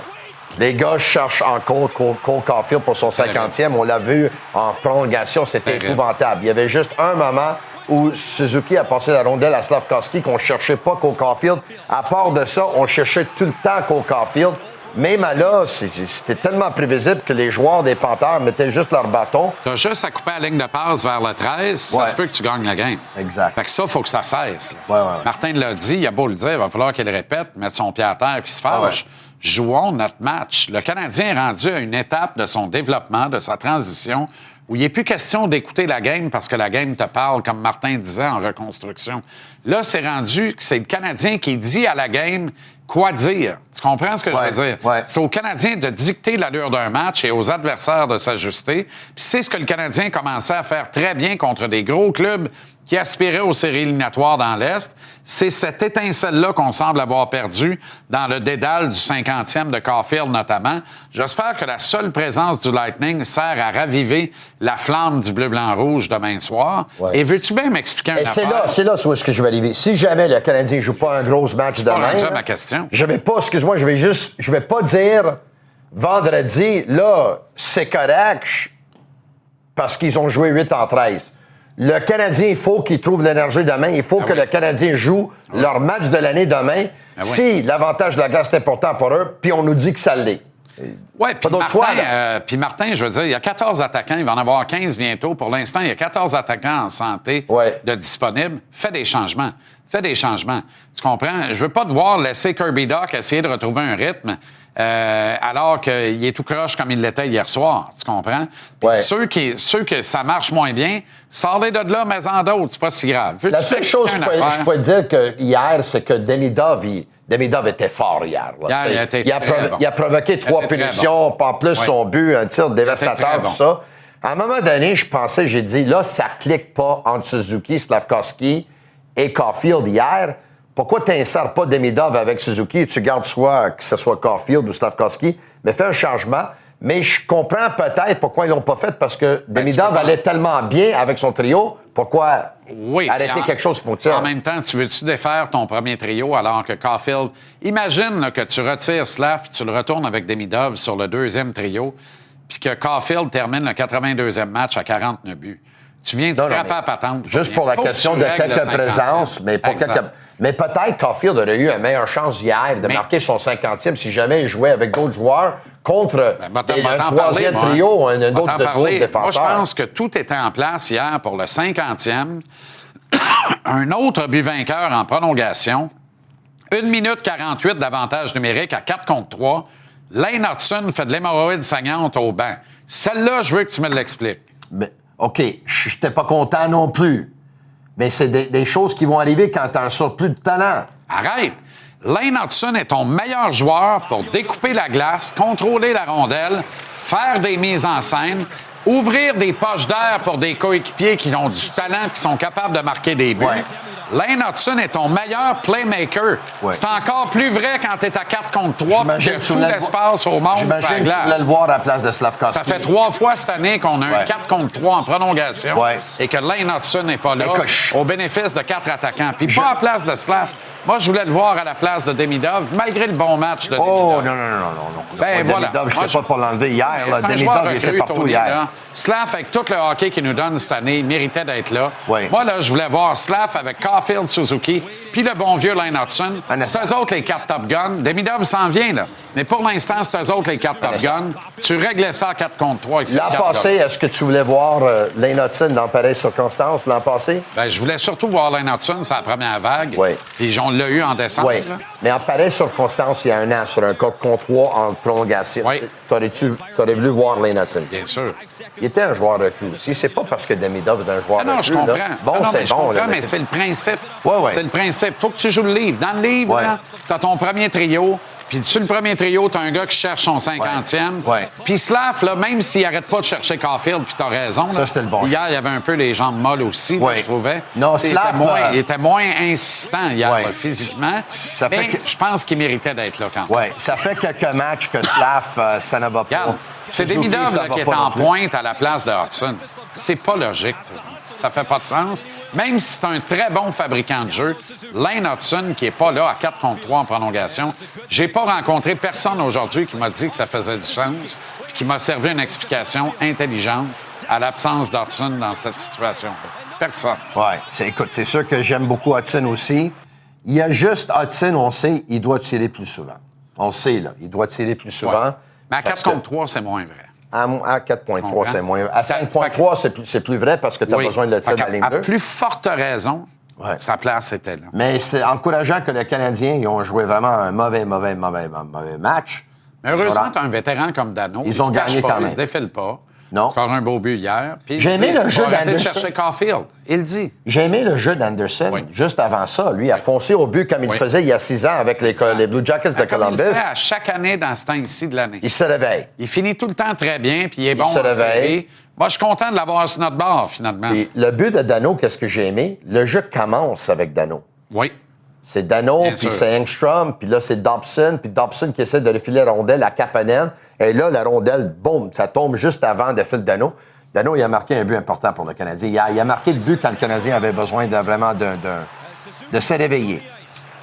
Les gars cherchent encore Cole Caulfield pour son 50e. On l'a vu en prolongation, c'était épouvantable. Il y avait juste un moment où Suzuki a passé la rondelle à Slafkovsky qu'on ne cherchait pas Cole Caulfield. À part de ça, on cherchait tout le temps Cole Caulfield. Même là, c'était tellement prévisible que les joueurs des Panthers mettaient juste leur bâton. Tu as juste à couper la ligne de passe vers le 13, puis ça se peut que tu gagnes la game. Exact. Fait que ça, il faut que ça cesse. Martin l'a dit, il a beau le dire, il va falloir qu'il le répète, mettre son pied à terre puis se fâche. Jouons notre match. Le Canadien est rendu à une étape de son développement, de sa transition, où il n'est plus question d'écouter la game parce que la game te parle, comme Martin disait, en reconstruction. Là, c'est rendu que c'est le Canadien qui dit à la game quoi dire. Tu comprends ce que je veux dire? C'est aux Canadiens de dicter l'allure d'un match et aux adversaires de s'ajuster. Puis c'est ce que le Canadien commençait à faire très bien contre des gros clubs qui aspiraient aux séries éliminatoires dans l'Est. C'est cette étincelle-là qu'on semble avoir perdue dans le dédale du 50e de Caulfield notamment. J'espère que la seule présence du Lightning sert à raviver la flamme du bleu-blanc-rouge demain soir. Et veux-tu bien m'expliquer une affaire? C'est là où est-ce que je vais arriver. Si jamais le Canadien ne joue pas un gros match demain... C'est ma question. Je vais pas, excuse-moi, je vais pas dire vendredi, là, c'est correct parce qu'ils ont joué 8-13. Le Canadien, il faut qu'il trouve l'énergie demain. Il faut que le Canadien joue leur match de l'année demain. Si l'avantage de la glace est important pour eux, puis on nous dit que ça l'est. Oui, puis Martin, je veux dire, il y a 14 attaquants, il va en avoir 15 bientôt. Pour l'instant, il y a 14 attaquants en santé de disponibles. Fais des changements. Tu comprends? Je veux pas te voir laisser Kirby Dach essayer de retrouver un rythme alors qu'il est tout croche comme il l'était hier soir. Tu comprends? Puis ceux que ça marche moins bien, sors-les de là, mais en d'autres, c'est pas si grave. La seule chose que je peux dire que hier, c'est que Demidov était fort hier. Là, il a provoqué 3 punitions, en plus son but, un tir dévastateur, tout ça. À un moment donné, j'ai dit, là, ça clique pas entre Suzuki, Slafkovsky et Caulfield hier. Pourquoi tu n'insères pas Demidov avec Suzuki et tu gardes soit que ce soit Caulfield ou Slafkovsky, mais fais un changement. Mais je comprends peut-être pourquoi ils l'ont pas fait, parce que Demidov allait tellement bien avec son trio. Pourquoi arrêter quelque chose pour ça? En même temps, tu veux-tu défaire ton premier trio alors que Caulfield... Imagine là, que tu retires Slav et tu le retournes avec Demidov sur le deuxième trio, puis que Caulfield termine le 82e match à 49 buts. Tu viens de scraper à patente. Juste pour la question de quelques présences, mais pour quelques... Mais peut-être Caulfield aurait eu une meilleure chance hier de marquer son 50e si jamais il jouait avec d'autres joueurs contre un troisième trio ou un autre défenseur. Moi, je pense que tout était en place hier pour le 50e. Un autre but vainqueur en prolongation. 1 minute 48 d'avantage numérique à 4 contre 3. Lane Hudson fait de l'hémorroïde saignante au banc. Celle-là, je veux que tu me l'expliques. Mais, OK, je n'étais pas content non plus. Mais c'est des choses qui vont arriver quand tu as un surplus de talent. Arrête! Lane Hudson est ton meilleur joueur pour découper la glace, contrôler la rondelle, faire des mises en scène, ouvrir des poches d'air pour des coéquipiers qui ont du talent, qui sont capables de marquer des buts. Ouais. Lane Hudson est ton meilleur playmaker. Ouais. C'est encore plus vrai quand tu es à 4 contre 3 et que tout l'espace au monde sur la glace. J'imagine que tu voulais le voir à la place de Slavkovski. Ça fait 3 fois cette année qu'on a un 4 contre 3 en prolongation et que Lane Hudson n'est pas là au bénéfice de 4 attaquants. Puis pas à la place de Slav. Moi, je voulais le voir à la place de Demidov, malgré le bon match de Demidov. Oh, non. Ben voilà. Demidov, je n'étais pas pour l'enlever hier. Demidov, il était partout hier. Slav, avec tout le hockey qu'il nous donne cette année, il méritait d'être là. Oui. Moi, là, je voulais voir Slav avec Caulfield, Suzuki, puis le bon vieux Lane Hudson. C'est eux autres les 4 Top Guns. Demidov s'en vient, là. Mais pour l'instant, c'est eux autres les 4 Top Guns. Tu réglais ça à 4 contre 3 avec ces 4 L'an passé, est-ce que tu voulais voir Lane Hudson dans pareille circonstance l'an passé? Ben, je voulais surtout voir Lane Hudson sur la première vague. Oui. Puis on l'a eu en décembre. Oui. Mais en pareille circonstance, il y a un an, sur un 4 contre 3 en prolongation. Oui. T'aurais voulu voir Lane Hudson? Bien sûr. Il était un joueur recru aussi. C'est pas parce que Demidov est un joueur recru. Non, je comprends. Bon, c'est bon. Mais c'est le principe. C'est le principe. Faut que tu joues le livre. Dans le livre, tu as ton premier trio. Puis sur le premier trio, tu as un gars qui cherche son 50e. Puis Slav, là, même s'il n'arrête pas de chercher Caulfield, puis tu as raison. Là, ça, c'était le bon. Hier, il y avait un peu les jambes molles aussi, là, je trouvais. Non, Slav... Il était moins insistant hier, physiquement. Mais je pense qu'il méritait d'être là quand même. Oui, ça fait quelques matchs que Slav, ça ne va pas. Regarde, c'est Demidov qui est en pointe à la place de Hudson. C'est pas logique. Ça fait pas de sens. Même si c'est un très bon fabricant de jeu, Lane Hudson, qui n'est pas là à 4 contre 3 en prolongation, j'ai pas rencontré personne aujourd'hui qui m'a dit que ça faisait du sens, qui m'a servi une explication intelligente à l'absence d'Hudson dans cette situation. Personne. Oui. Écoute, c'est sûr que j'aime beaucoup Hudson aussi. Il y a juste Hudson, on sait, il doit tirer plus souvent. On le sait, là. Il doit tirer plus souvent. Ouais. Mais à 4 contre 3, c'est moins vrai. À 4.3, c'est moins. À 5.3, c'est plus vrai parce que tu as besoin de le tir de la ligne 2. À plus forte raison, sa place était là. Mais c'est encourageant que les Canadiens ils ont joué vraiment un mauvais match. Mais heureusement, tu as un vétéran comme Dano. Ils ont gagné quand même. Ils se défilent pas. Non. Il score un beau but hier. J'ai aimé le jeu d'Anderson. De chercher Caulfield. Il dit. J'ai aimé le jeu d'Anderson. Juste avant ça, lui, a foncé au but comme il faisait il y a 6 ans avec les Blue Jackets de Columbus. Il le fait à chaque année dans ce temps-ci de l'année. Il se réveille. Il finit tout le temps très bien, puis il est bon en série. Moi, je suis content de l'avoir sur notre bord, finalement. Et le but de Dano, qu'est-ce que j'ai aimé? Le jeu commence avec Dano. Oui. C'est Dano, puis c'est Engstrom, puis là, c'est Dobson, puis Dobson qui essaie de refiler la rondelle à Kapanen. Et là, la rondelle, boum, ça tombe juste avant de filer Dano. Dano, il a marqué un but important pour le Canadien. Il a marqué le but quand le Canadien avait besoin vraiment de se réveiller.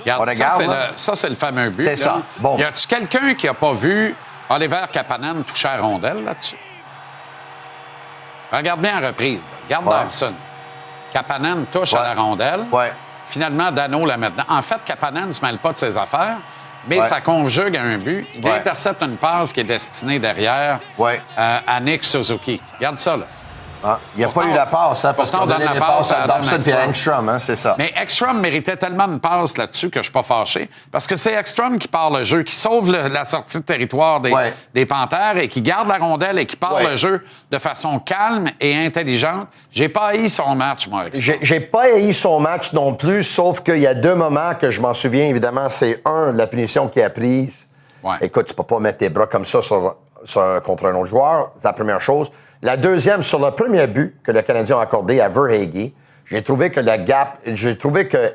Regarde, ça, c'est le fameux but. C'est ça. Bon. Y a-tu quelqu'un qui n'a pas vu Oliver Kapanen toucher la rondelle là-dessus? Regarde bien la reprise. Regarde Dobson. Kapanen touche à la rondelle. Finalement, Dano la met dedans. En fait, Kapanen ne se mêle pas de ses affaires, mais ça conjugue à un but. Il intercepte une passe qui est destinée derrière à Nick Suzuki. Regarde ça, là. Il n'y a pas eu la passe, parce qu'on donne la passe à Dobson et Engstrom, c'est ça. Mais Ekstrom méritait tellement de passes là-dessus que je ne suis pas fâché, parce que c'est Ekstrom qui part le jeu, qui sauve la sortie de territoire des Panthères et qui garde la rondelle et qui part le jeu de façon calme et intelligente. J'ai pas haï son match, moi, Ekstrom. J'ai pas haï son match non plus, sauf qu'il y a 2 moments que je m'en souviens, évidemment. C'est la punition qu'il a prise. Écoute, tu peux pas mettre tes bras comme ça contre un autre joueur. C'est la première chose. La deuxième, sur le premier but que le Canadien a accordé à Verhaeghe, J'ai trouvé que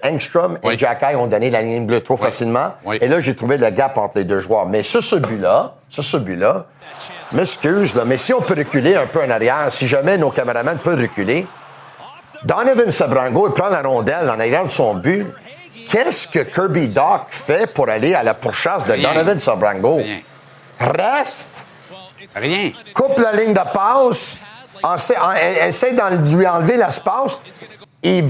Engstrom et Xhekaj ont donné la ligne bleue trop facilement. Oui. Et là, j'ai trouvé le gap entre les deux joueurs. Mais sur ce but-là, je m'excuse, là, mais si on peut reculer un peu en arrière, si jamais nos caméramans peuvent reculer, Donovan Sebrango, il prend la rondelle en arrière de son but. Qu'est-ce que Kirby Dach fait pour aller à la pourchasse de Donovan Sebrango? Rien. Reste! Rien. Coupe la ligne de passe, essaie de lui enlever l'espace. Il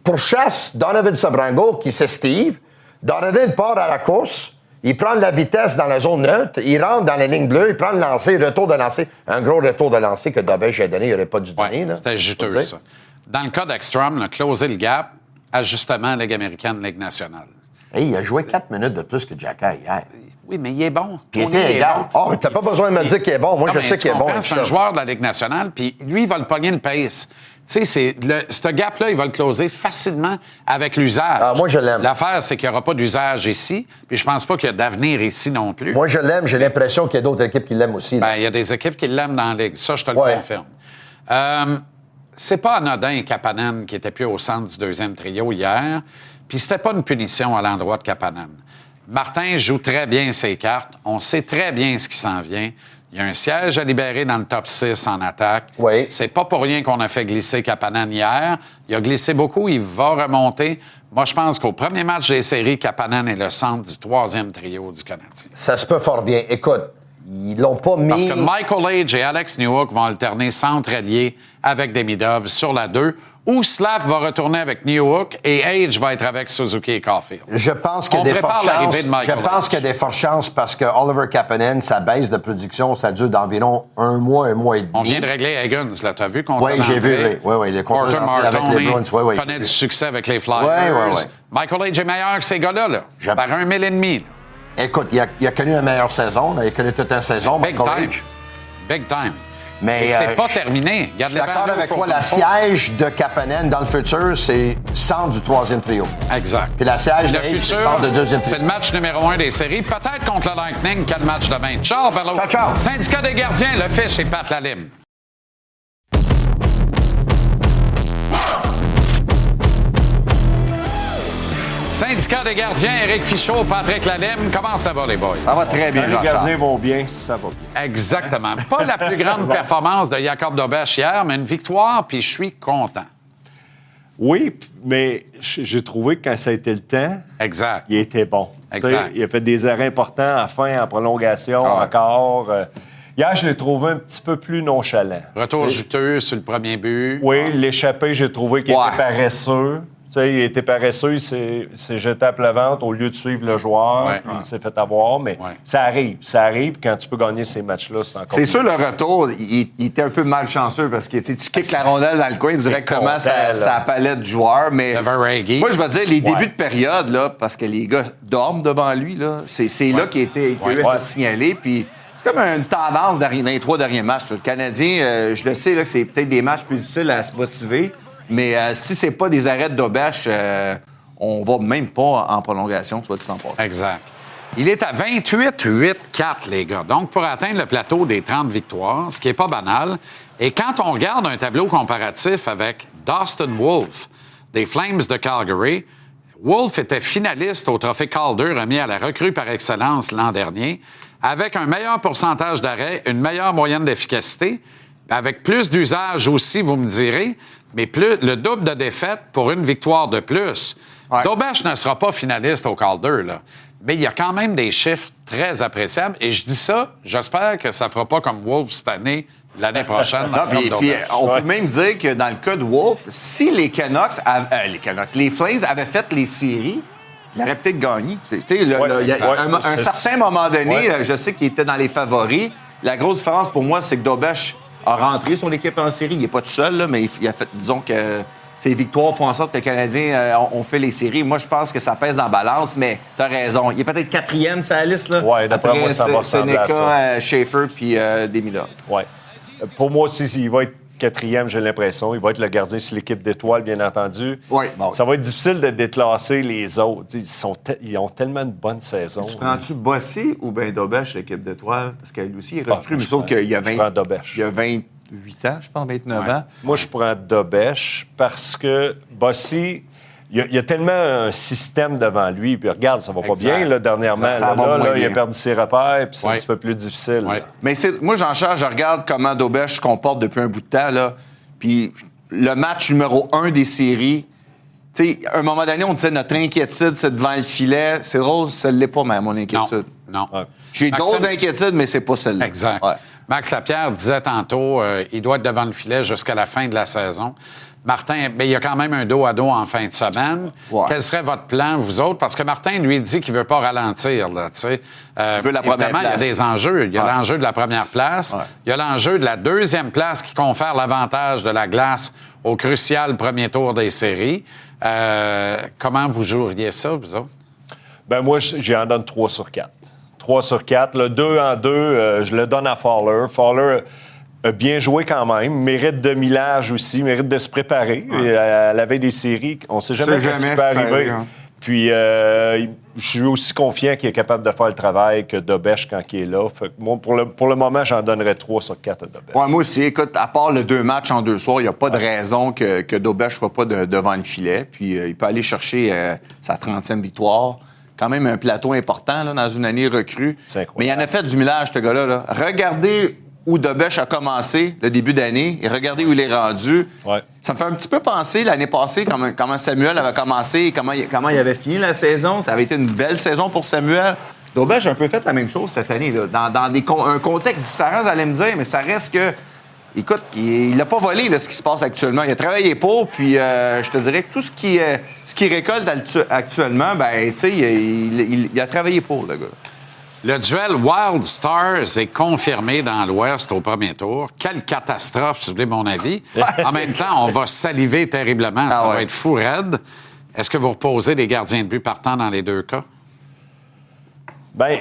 pourchasse Donovan Sebrango qui s'esquive. Donovan part à la course. Il prend de la vitesse dans la zone neutre. Il rentre dans la ligne bleue. Il prend le lancer, retour de lancer. Un gros retour de lancer que Dobeš a donné. Il n'aurait pas dû donner. Ouais, c'était juteux, ça. Dans le cas d'Ekstrom, closer le gap, ajustement Ligue américaine, Ligue nationale. Hey, il a joué 4 minutes de plus que Xhekaj hier. Oui, mais il est bon. Il était égal. Oh, t'as pas besoin de me dire qu'il est bon. Moi, je sais qu'il est bon. C'est un joueur de la Ligue nationale, puis lui, il va le pogner le pace. Tu sais, ce gap-là, il va le closer facilement avec l'usage. Ah, moi, je l'aime. L'affaire, c'est qu'il n'y aura pas d'usage ici, puis je pense pas qu'il y a d'avenir ici non plus. Moi, je l'aime. J'ai l'impression qu'il y a d'autres équipes qui l'aiment aussi. Ben, il y a des équipes qui l'aiment dans la Ligue. Ça, je te le confirme. C'est pas anodin Kapanen qui était plus au centre du deuxième trio hier, puis c'était pas une punition à l'endroit de Kapanen. Martin joue très bien ses cartes. On sait très bien ce qui s'en vient. Il y a un siège à libérer dans le top 6 en attaque. Oui. C'est pas pour rien qu'on a fait glisser Kapanen hier. Il a glissé beaucoup, il va remonter. Moi, je pense qu'au premier match des séries, Kapanen est le centre du troisième trio du Canadien. Ça se peut fort bien. Écoute, ils l'ont pas mis... Parce que Michael Age et Alex Newhook vont alterner centre-allié avec Demidov sur la 2, où Slav va retourner avec Newhook et Age va être avec Suzuki et Caulfield. Je pense qu'il y a des fortes chances. Je pense qu'il y a des fortes chances parce que Oliver Kapanen, sa baisse de production, ça dure d'environ un mois et demi. On vient de régler Higgins, là. T'as vu qu'on Oui, j'ai vu. Oui, il est Porter Martoni avec connaît du succès avec les Flyers. Oui. Michael Age est meilleur que ces gars-là, par 1,5 million. Écoute, il a connu une meilleure saison. Il a connu toute une saison. Big time. Big time. Mais c'est pas terminé. Je suis d'accord avec toi. La siège de Kapanen dans le futur, c'est centre du troisième trio. Exact. Puis la siège le de futur, c'est centre de deuxième trio. C'est le match numéro 1 des séries. Peut-être contre le Lightning, quel match demain. Ciao, Berlo. Ciao. Syndicat des gardiens, le fiche et Pat Lalime. Syndicat des gardiens, Éric Fichaud, Patrick Lalime. Comment ça va, les boys? Ça va très bien, Les gardiens vont bien, ça va bien. Exactement. Pas la plus grande performance de Jacob Dobeš hier, mais une victoire, puis je suis content. Oui, mais j'ai trouvé que quand ça a été le temps, exact. Il était bon. Exact. Il a fait des arrêts importants à la fin, en prolongation, encore. Hier, je l'ai trouvé un petit peu plus nonchalant. Retour juteux sur le premier but. Oui, l'échappé, j'ai trouvé qu'il était paresseux. Tu sais, il était paresseux, il s'est jeté à plat ventre au lieu de suivre le joueur, puis il s'est fait avoir, mais ça arrive quand tu peux gagner ces matchs-là, c'est encore C'est sûr, le retour, il était un peu malchanceux parce que tu kicks la rondelle dans le coin directement sa palette de joueurs, mais moi, je vais dire, les débuts de période, là, parce que les gars dorment devant lui, là, c'est là qu'il a eu à se signaler, puis c'est comme une tendance dans les 3 derniers matchs. Le Canadien, je le sais là, que c'est peut-être des matchs plus difficiles à se motiver, mais si c'est pas des arrêts de Dobeš, on va même pas en prolongation, soit dit en passant. Exact. Il est à 28-8-4, les gars. Donc, pour atteindre le plateau des 30 victoires, ce qui n'est pas banal. Et quand on regarde un tableau comparatif avec Dustin Wolf des Flames de Calgary, Wolf était finaliste au trophée Calder remis à la recrue par excellence l'an dernier, avec un meilleur pourcentage d'arrêt, une meilleure moyenne d'efficacité, avec plus d'usage aussi, vous me direz, mais le double de défaites pour une victoire de plus. Dobeš ne sera pas finaliste au Calder, là. Mais il y a quand même des chiffres très appréciables. Et je dis ça, j'espère que ça ne fera pas comme Wolf cette année, l'année prochaine. Puis on peut même dire que dans le cas de Wolf, si les les Flames avaient fait les séries, il aurait peut-être gagné. Tu sais, il y a un certain moment donné, je sais qu'il était dans les favoris. La grosse différence pour moi, c'est que Dobeš a rentré son équipe en série. Il n'est pas tout seul, là, mais il a fait, disons que ces victoires font en sorte que les Canadiens ont fait les séries. Moi, je pense que ça pèse en balance, mais tu as raison. Il est peut-être 4e sur la liste. Oui, d'après moi, ça va ressembler à ça. Seneca, Schaefer puis Demidov. Oui. Pour moi aussi, il va être 4e, j'ai l'impression. Il va être le gardien sur l'équipe d'étoiles, bien entendu. Oui. Ça va être difficile de déclasser les autres. Ils ont tellement de bonnes saisons. Tu prends-tu Bossy ou bien Dobeš, l'équipe d'étoiles? Parce qu'elle aussi est recrue, mais sauf qu'il y a 20... Je prends Dobeš. Il y a 8 ans, je pense, 29 ans. Moi, je prends Dobèche parce que Bossy, il y a tellement un système devant lui. Puis regarde, ça va pas bien, là, dernièrement. Il a perdu ses repères, puis c'est un petit peu plus difficile. Mais moi, Jean-Charles, je regarde comment Dobèche se comporte depuis un bout de temps, là. Puis le match numéro 1 des séries, tu sais, à un moment donné, on disait notre inquiétude, c'est devant le filet. C'est drôle, ça ne l'est pas, même, mon inquiétude. Non. J'ai d'autres inquiétudes, mais c'est pas celle-là. Exact. Max Lapierre disait tantôt, il doit être devant le filet jusqu'à la fin de la saison. Martin, il y a quand même un dos-à-dos en fin de semaine. Quel serait votre plan, vous autres? Parce que Martin, lui, dit qu'il ne veut pas ralentir. Là, il veut la première place. Il y a des enjeux. Il y a l'enjeu de la première place. Il y a l'enjeu de la deuxième place qui confère l'avantage de la glace au crucial premier tour des séries. Comment vous joueriez ça, vous autres? Moi, j'en donne 3 sur 4. 3 sur 4. Le 2 en 2, je le donne à Fowler. Fowler a bien joué quand même. Mérite de millage aussi. Mérite de se préparer. Et à la veille des séries, on ne sait jamais ce qui peut arriver. Puis, je suis aussi confiant qu'il est capable de faire le travail que Dobèche quand il est là. Fait que moi, pour le moment, j'en donnerais 3 sur 4 à Dobèche. Moi aussi, écoute, à part le 2 matchs en 2 soirs, il n'y a pas de raison que Dobèche ne soit pas devant le filet. Puis, il peut aller chercher sa 30e victoire. Quand même un plateau important là, dans une année recrue. Mais il en a fait du millage, ce gars-là. Là. Regardez où Dobèche a commencé le début d'année et regardez où il est rendu. Ça me fait un petit peu penser l'année passée comment Samuel avait commencé et comment il avait fini la saison. Ça avait été une belle saison pour Samuel. Dobèche a un peu fait la même chose cette année. Là, dans un contexte différent, vous allez me dire, mais ça reste que... Écoute, il n'a pas volé là, ce qui se passe actuellement. Il a travaillé pour, puis je te dirais que tout ce qu'il récolte actuellement, tu sais, il a travaillé pour, le gars. Le duel Wild Stars est confirmé dans l'Ouest au premier tour. Quelle catastrophe, si vous voulez mon avis. En même temps, on va saliver terriblement. Ça va être fou raide. Est-ce que vous reposez des gardiens de but partant dans les deux cas? Moi,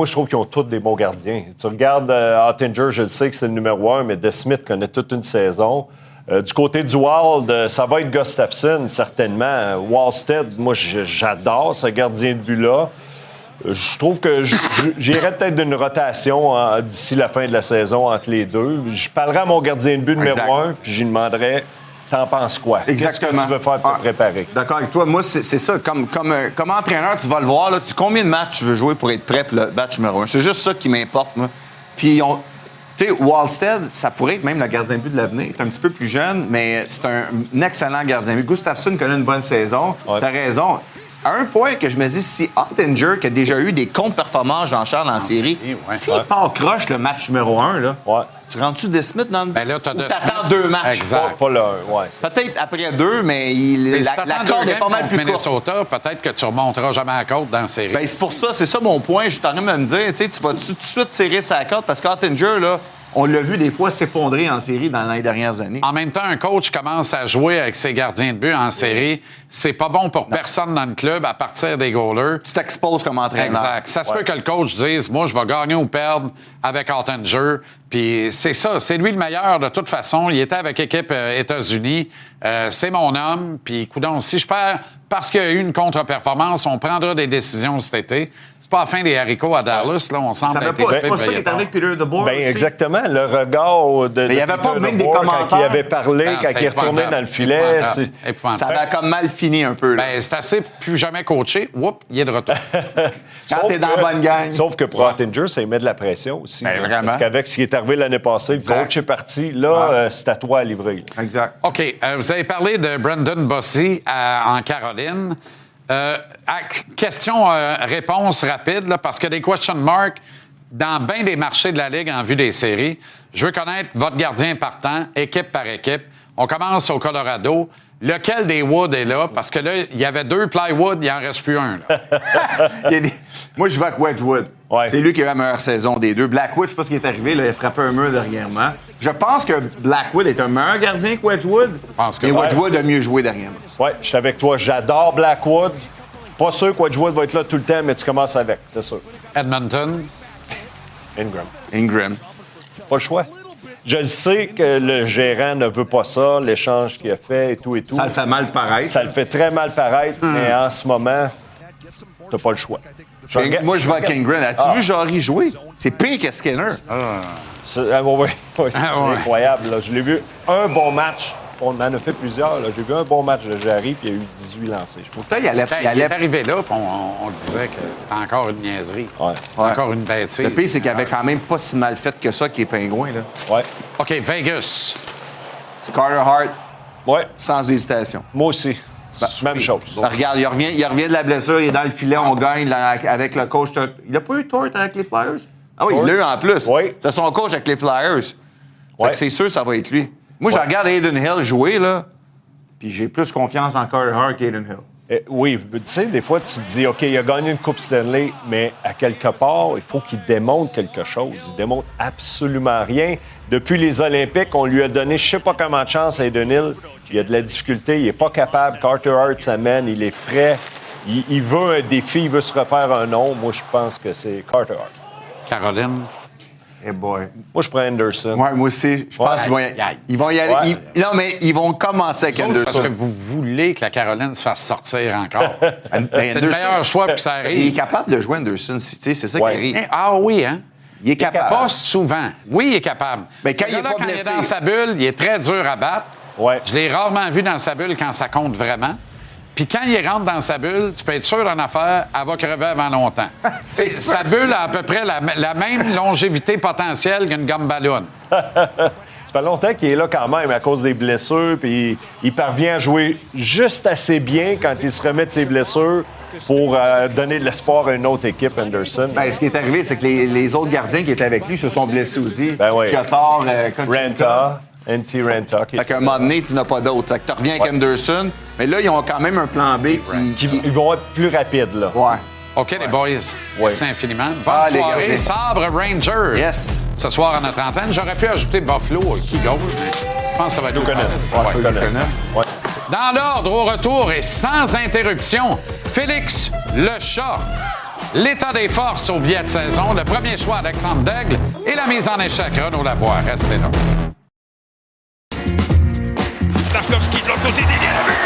je trouve qu'ils ont tous des bons gardiens. Tu regardes Ottinger, je le sais que c'est le numéro 1, mais DeSmith connaît toute une saison. Du côté du Wild, ça va être Gustafsson, certainement. Wallstead, moi, j'adore ce gardien de but-là. Je trouve que j'irais peut-être d'une rotation d'ici la fin de la saison entre les deux. Je parlerai à mon gardien de but numéro 1, puis j'y demanderais... T'en penses quoi? Exactement. Qu'est-ce que tu veux faire pour te préparer? D'accord avec toi. Moi, c'est ça. Comme entraîneur, tu vas le voir. Là, combien de matchs tu veux jouer pour être prêt pour le match numéro 1? C'est juste ça qui m'importe, moi. Puis, tu sais, Wallstead, ça pourrait être même le gardien de but de l'avenir. Il est un petit peu plus jeune, mais c'est un excellent gardien de but. Gustafsson connaît une bonne saison. T'as raison. À un point que je me dis, si Ottinger, qui a déjà eu des contre-performances, Jean-Charles, en série, s'il part croche le match numéro 1, là, tu rentres-tu DeSmith dans le... Ben là, t'attends 2 matchs. Exact. Pas le 1, Peut-être après 2, mais la corde est pas mal plus courte. Minnesota, peut-être que tu remonteras jamais à la côte dans la série. Ben, c'est pour ça, c'est ça mon point. Je suis en train de me dire, tu vas tout de suite tirer sa corde parce qu'Ottinger, là, on l'a vu des fois s'effondrer en série dans les dernières années. En même temps, un coach commence à jouer avec ses gardiens de but en série. C'est pas bon pour personne dans le club à partir des goalers. Tu t'exposes comme entraîneur. Exact. Ça se peut que le coach dise, moi, je vais gagner ou perdre avec Ottinger. Puis c'est ça, c'est lui le meilleur de toute façon. Il était avec l'équipe États-Unis. C'est mon homme. Puis, coudonc, si je perds parce qu'il y a eu une contre-performance, on prendra des décisions cet été. C'est pas la fin des haricots à Dallas. Là, on semble être c'est pas ça qui est avec Peter DeBoer. Exactement. Le regard de il n'y avait pas même des commentaires. Quand il avait parlé, quand il est retourné dans le filet. Ça avait comme mal fini un peu. Là. Ben, c'est assez plus jamais coaché. Oups, il est de retour. Quand t'es dans la bonne gang. Sauf que pour Ottinger, ça émet de la pression aussi. Ben, vraiment. Parce qu'avec ce qui est arrivé l'année passée, le coach est parti. Là, c'est à toi à livrer. Exact. OK. Vous avez parlé de Brendan Bossy en Caroline. Question-réponse rapide, là, parce qu'il y a des question marks dans bien des marchés de la Ligue en vue des séries. Je veux connaître votre gardien partant, équipe par équipe. On commence au Colorado. Lequel des Wood est là? Parce que là, il y avait 2 plywood, il n'en reste plus un. Là. Moi, je vais avec Wedgwood. Ouais. C'est lui qui a eu la meilleure saison des deux. Blackwood, je sais pas ce qui est arrivé, là, il a frappé un mur dernièrement. Je pense que Blackwood est un meilleur gardien que Wedgwood. Mais Wedgwood a mieux joué dernièrement. Oui, je suis avec toi. J'adore Blackwood. Pas sûr que Wedgwood va être là tout le temps, mais tu commences avec, c'est sûr. Edmonton. Ingram. Pas le choix. Je sais que le gérant ne veut pas ça, l'échange qu'il a fait et tout et tout. Ça le fait mal paraître. Ça le fait très mal paraître, mais en ce moment, t'as pas le choix. Moi, je vais avec Ingram. As-tu vu Jarry jouer? C'est pire que Skinner. C'est incroyable. Là. Je l'ai vu un bon match. On en a fait plusieurs. Là. J'ai vu un bon match de Jarry, puis il y a eu 18 lancés. Pourtant, il est arrivé là, puis on disait que c'était encore une niaiserie. Ouais. Encore une bêtise. Le pire, c'est qu'il avait quand même pas si mal fait que ça, qui est Pingouins. Là. Ouais. OK, Vegas. C'est Carter Hart. Ouais. Sans hésitation. Moi aussi. Même chose. Regarde, il revient de la blessure, il est dans le filet, on gagne là, avec le coach. Il n'a pas eu tort avec les Flyers? Ah oui, il l'a eu en plus. Oui. C'est son coach avec les Flyers. Fait que c'est sûr que ça va être lui. Moi, je regarde Adin Hill jouer, là, puis j'ai plus confiance en Carter Hart qu'Adin Hill. Oui, tu sais, des fois, tu te dis, OK, il a gagné une Coupe Stanley, mais à quelque part, il faut qu'il démontre quelque chose. Il démontre absolument rien. Depuis les Olympiques, on lui a donné je sais pas comment de chance à Adin Hill. Il a de la difficulté, il n'est pas capable. Carter Hart s'amène, il est frais. Il veut un défi, il veut se refaire un nom. Moi, je pense que c'est Carter Hart. Caroline. Hey boy. Moi, je prends Anderson. Ouais, moi aussi. Je pense qu'ils vont y aller. Ouais. Non, mais ils vont commencer avec Anderson. Parce que vous voulez que la Caroline se fasse sortir encore. C'est le meilleur choix pour que ça arrive. Il est capable de jouer Anderson. C'est ça qui arrive. Ah oui, hein? Il est capable. Pas souvent. Oui, il est capable. Mais quand il est pas quand blessé. Il est dans sa bulle, il est très dur à battre. Ouais. Je l'ai rarement vu dans sa bulle quand ça compte vraiment. Puis quand il rentre dans sa bulle, tu peux être sûr d'une affaire, elle va crever avant longtemps. Sa bulle a à peu près la même longévité potentielle qu'une gomme ballon. Ça fait longtemps qu'il est là quand même à cause des blessures, puis il parvient à jouer juste assez bien quand il se remet de ses blessures pour donner de l'espoir à une autre équipe, Anderson. Ben, ce qui est arrivé, c'est que les autres gardiens qui étaient avec lui se sont blessés aussi. Ben oui. Qatar, Renta. NT Renta. Fait qu'à un moment donné, tu n'as pas d'autre. Fait que tu reviens avec Anderson. Mais là, ils ont quand même un plan B Ils vont être plus rapides, là. Ouais. OK, les boys. Merci infiniment. Bonne soirée. Sabre Rangers. Yes. Ce soir à notre antenne. J'aurais pu ajouter Buffalo qui goal, mais je pense que ça va être nous connaître. Dans l'ordre, au retour et sans interruption, Félix le Chat. L'état des forces au billet de saison, le premier choix Alexandre Daigle et la mise en échec Renaud Lavoie. Restez là. Slavkovski de l'autre côté dévié à la vue.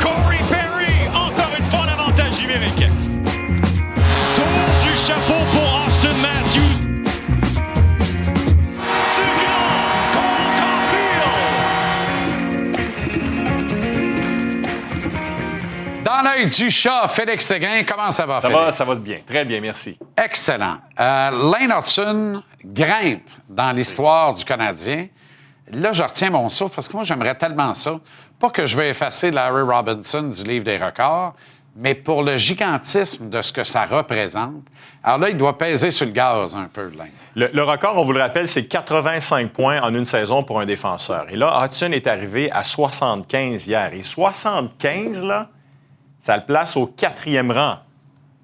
Corey Perry, encore une fois l'avantage numérique. Tour du chapeau pour Austin Matthews. Du grand Cole Caulfield. Dans l'œil du chat, Félix Séguin, comment ça va, Félix? Ça va bien. Très bien, merci. Excellent. Lane Hutson grimpe dans l'histoire du Canadien. Là, je retiens mon souffle parce que moi, j'aimerais tellement ça. Pas que je veux effacer Larry Robinson du livre des records, mais pour le gigantisme de ce que ça représente. Alors là, il doit peser sur le gaz un peu, Lane. Le record, on vous le rappelle, c'est 85 points en une saison pour un défenseur. Et là, Hutson est arrivé à 75 hier. Et 75, là, ça le place au 4e rang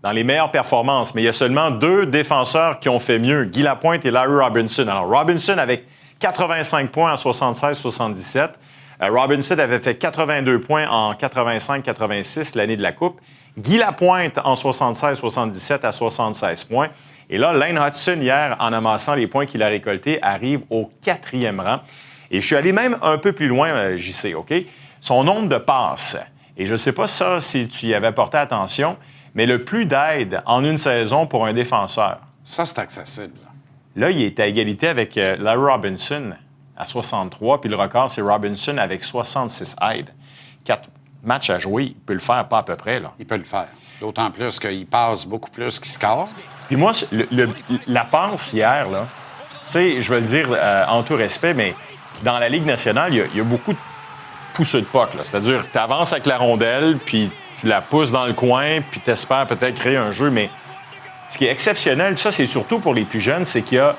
dans les meilleures performances. Mais il y a seulement 2 défenseurs qui ont fait mieux, Guy Lapointe et Larry Robinson. Alors, Robinson avec 85 points en 76-77. Robinson avait fait 82 points en 85-86, l'année de la Coupe. Guy Lapointe en 76-77 à 76 points. Et là, Lane Hutson, hier, en amassant les points qu'il a récoltés, arrive au 4e rang. Et je suis allé même un peu plus loin, JC, OK? Son nombre de passes. Et je ne sais pas ça si tu y avais porté attention, mais le plus d'aides en une saison pour un défenseur. Ça, c'est accessible. Là, il est à égalité avec Larry Robinson à 63, puis le record, c'est Robinson avec 66 aides. 4 matchs à jouer, il peut le faire pas à peu près, là. Il peut le faire. D'autant plus qu'il passe beaucoup plus qu'il score. Puis moi, la passe hier, là, tu sais, je veux le dire en tout respect, mais dans la Ligue nationale, il y a beaucoup de pousseux de puck, là. C'est-à-dire que tu avances avec la rondelle, puis tu la pousses dans le coin, puis tu espères peut-être créer un jeu, mais ce qui est exceptionnel, ça, c'est surtout pour les plus jeunes, c'est qu'il a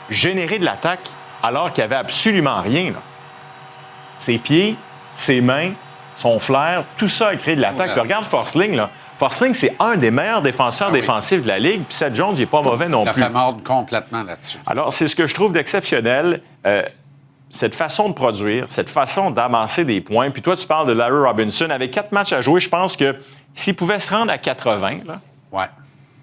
généré de l'attaque alors qu'il n'y avait absolument rien, là. Ses pieds, ses mains, son flair, tout ça a créé de l'attaque. Puis regarde Forsling, là. Forsling, c'est un des meilleurs défenseurs défensifs de la Ligue, puis Seth Jones, il n'est pas mauvais non plus. Il a fait mordre complètement là-dessus. Alors, c'est ce que je trouve d'exceptionnel, cette façon de produire, cette façon d'amasser des points. Puis toi, tu parles de Larry Robinson. Avec 4 matchs à jouer, je pense que s'il pouvait se rendre à 80, là,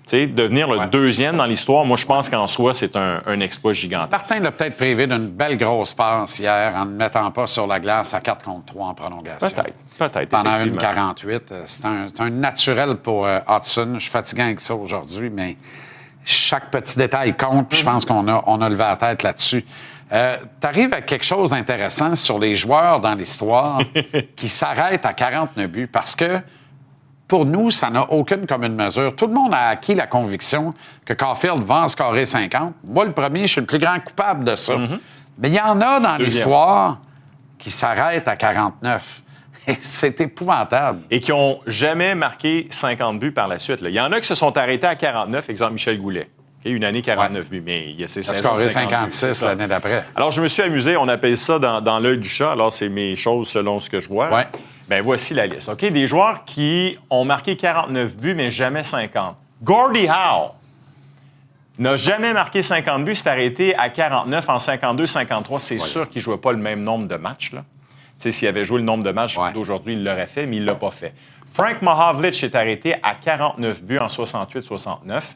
tu sais, devenir le deuxième dans l'histoire, moi, je pense qu'en soi, c'est un exploit gigantesque. Martin l'a peut-être privé d'une belle grosse passe hier en ne mettant pas sur la glace à 4 contre 3 en prolongation. Peut-être, pendant une effectivement. 48. C'est un naturel pour Hudson. Je suis fatigué avec ça aujourd'hui, mais chaque petit détail compte, puis je pense qu'on a levé la tête là-dessus. Tu arrives à quelque chose d'intéressant sur les joueurs dans l'histoire qui s'arrêtent à 49 buts parce que pour nous, ça n'a aucune commune mesure. Tout le monde a acquis la conviction que Caulfield va en scorer 50. Moi, le premier, je suis le plus grand coupable de ça. Mais il y en a dans l'histoire qui s'arrêtent à 49. Et c'est épouvantable. Et qui n'ont jamais marqué 50 buts par la suite. Il y en a qui se sont arrêtés à 49, exemple Michel Goulet. Une année, 49 buts, mais il y a ces saisons. Il a scoré 56 l'année d'après. Alors, je me suis amusé, on appelle ça dans l'œil du chat. Alors, c'est mes choses selon ce que je vois. Ouais. Bien, voici la liste. OK, des joueurs qui ont marqué 49 buts, mais jamais 50. Gordie Howe n'a jamais marqué 50 buts, s'est arrêté à 49 en 52-53. C'est sûr qu'il ne jouait pas le même nombre de matchs, là. Tu sais, s'il avait joué le nombre de matchs d'aujourd'hui, il l'aurait fait, mais il ne l'a pas fait. Frank Mahovlich est arrêté à 49 buts en 68-69.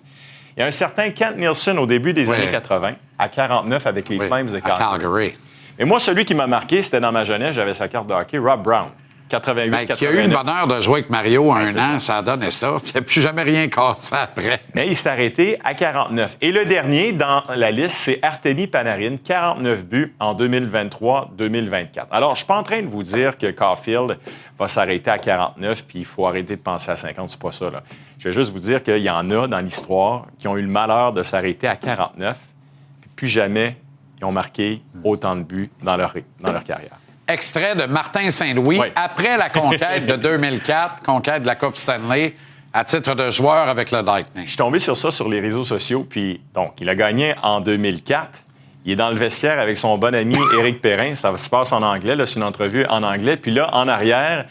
Il y a un certain Kent Nielsen au début des années 80, à 49 avec les Flames de Calgary. Et moi, celui qui m'a marqué, c'était dans ma jeunesse, j'avais sa carte de hockey, Rob Brown. 88-89. Qui a eu le bonheur de jouer avec Mario un an, ça a donné ça. Puis il n'a plus jamais rien cassé après. Mais il s'est arrêté à 49. Et le dernier dans la liste, c'est Artemi Panarin, 49 buts en 2023-2024. Alors, je ne suis pas en train de vous dire que Caulfield va s'arrêter à 49 puis il faut arrêter de penser à 50. C'est pas ça, là. Je vais juste vous dire qu'il y en a dans l'histoire qui ont eu le malheur de s'arrêter à 49 puis plus jamais ils ont marqué autant de buts dans leur carrière. Extrait de Martin Saint-Louis après la conquête de 2004, conquête de la Coupe Stanley, à titre de joueur avec le Lightning. Je suis tombé sur ça sur les réseaux sociaux, puis donc, il a gagné en 2004. Il est dans le vestiaire avec son bon ami Éric Perrin. Ça se passe en anglais, là, c'est une entrevue en anglais. Puis là, en arrière,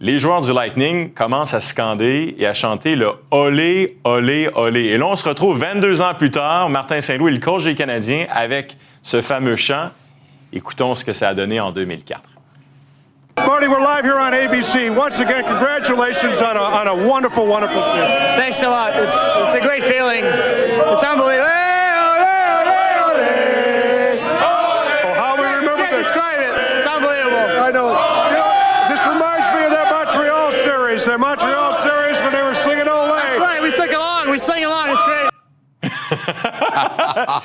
les joueurs du Lightning commencent à scander et à chanter le « Olé, olé, olé ». Et là, on se retrouve 22 ans plus tard, Martin Saint-Louis, le coach des Canadiens, avec ce fameux chant. Écoutons ce que ça a donné en 2004. Marty, we're live here on ABC. Once again, congratulations on a wonderful, wonderful season. Thanks a lot. It's a great feeling. It's unbelievable. Oh, how we remember this. Describe it. It's unbelievable. I know. You know, this reminds me of that Montreal series. That Montreal series when they were singing Olé. That's right. We took along. We sang along. It's great.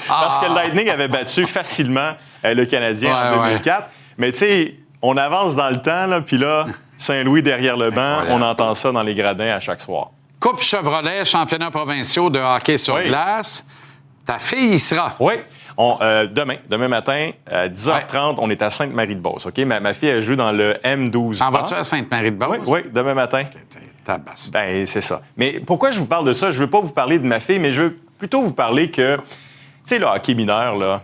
Parce que le Lightning avait battu facilement le Canadien en 2004. Mais tu sais, on avance dans le temps, là, puis là, Saint-Louis derrière le banc, on entend ça dans les gradins à chaque soir. Coupe Chevrolet, championnat provinciaux de hockey sur glace. Ta fille y sera. Oui. Demain matin, à 10h30, on est à Sainte-Marie-de-Beauce. OK? Ma fille, elle joue dans le M12. En vas-tu à Sainte-Marie-de-Beauce? Oui, demain matin. Ben, c'est ça. Mais pourquoi je vous parle de ça? Je ne veux pas vous parler de ma fille, mais je veux plutôt vous parler que, tu sais, le hockey mineur, là,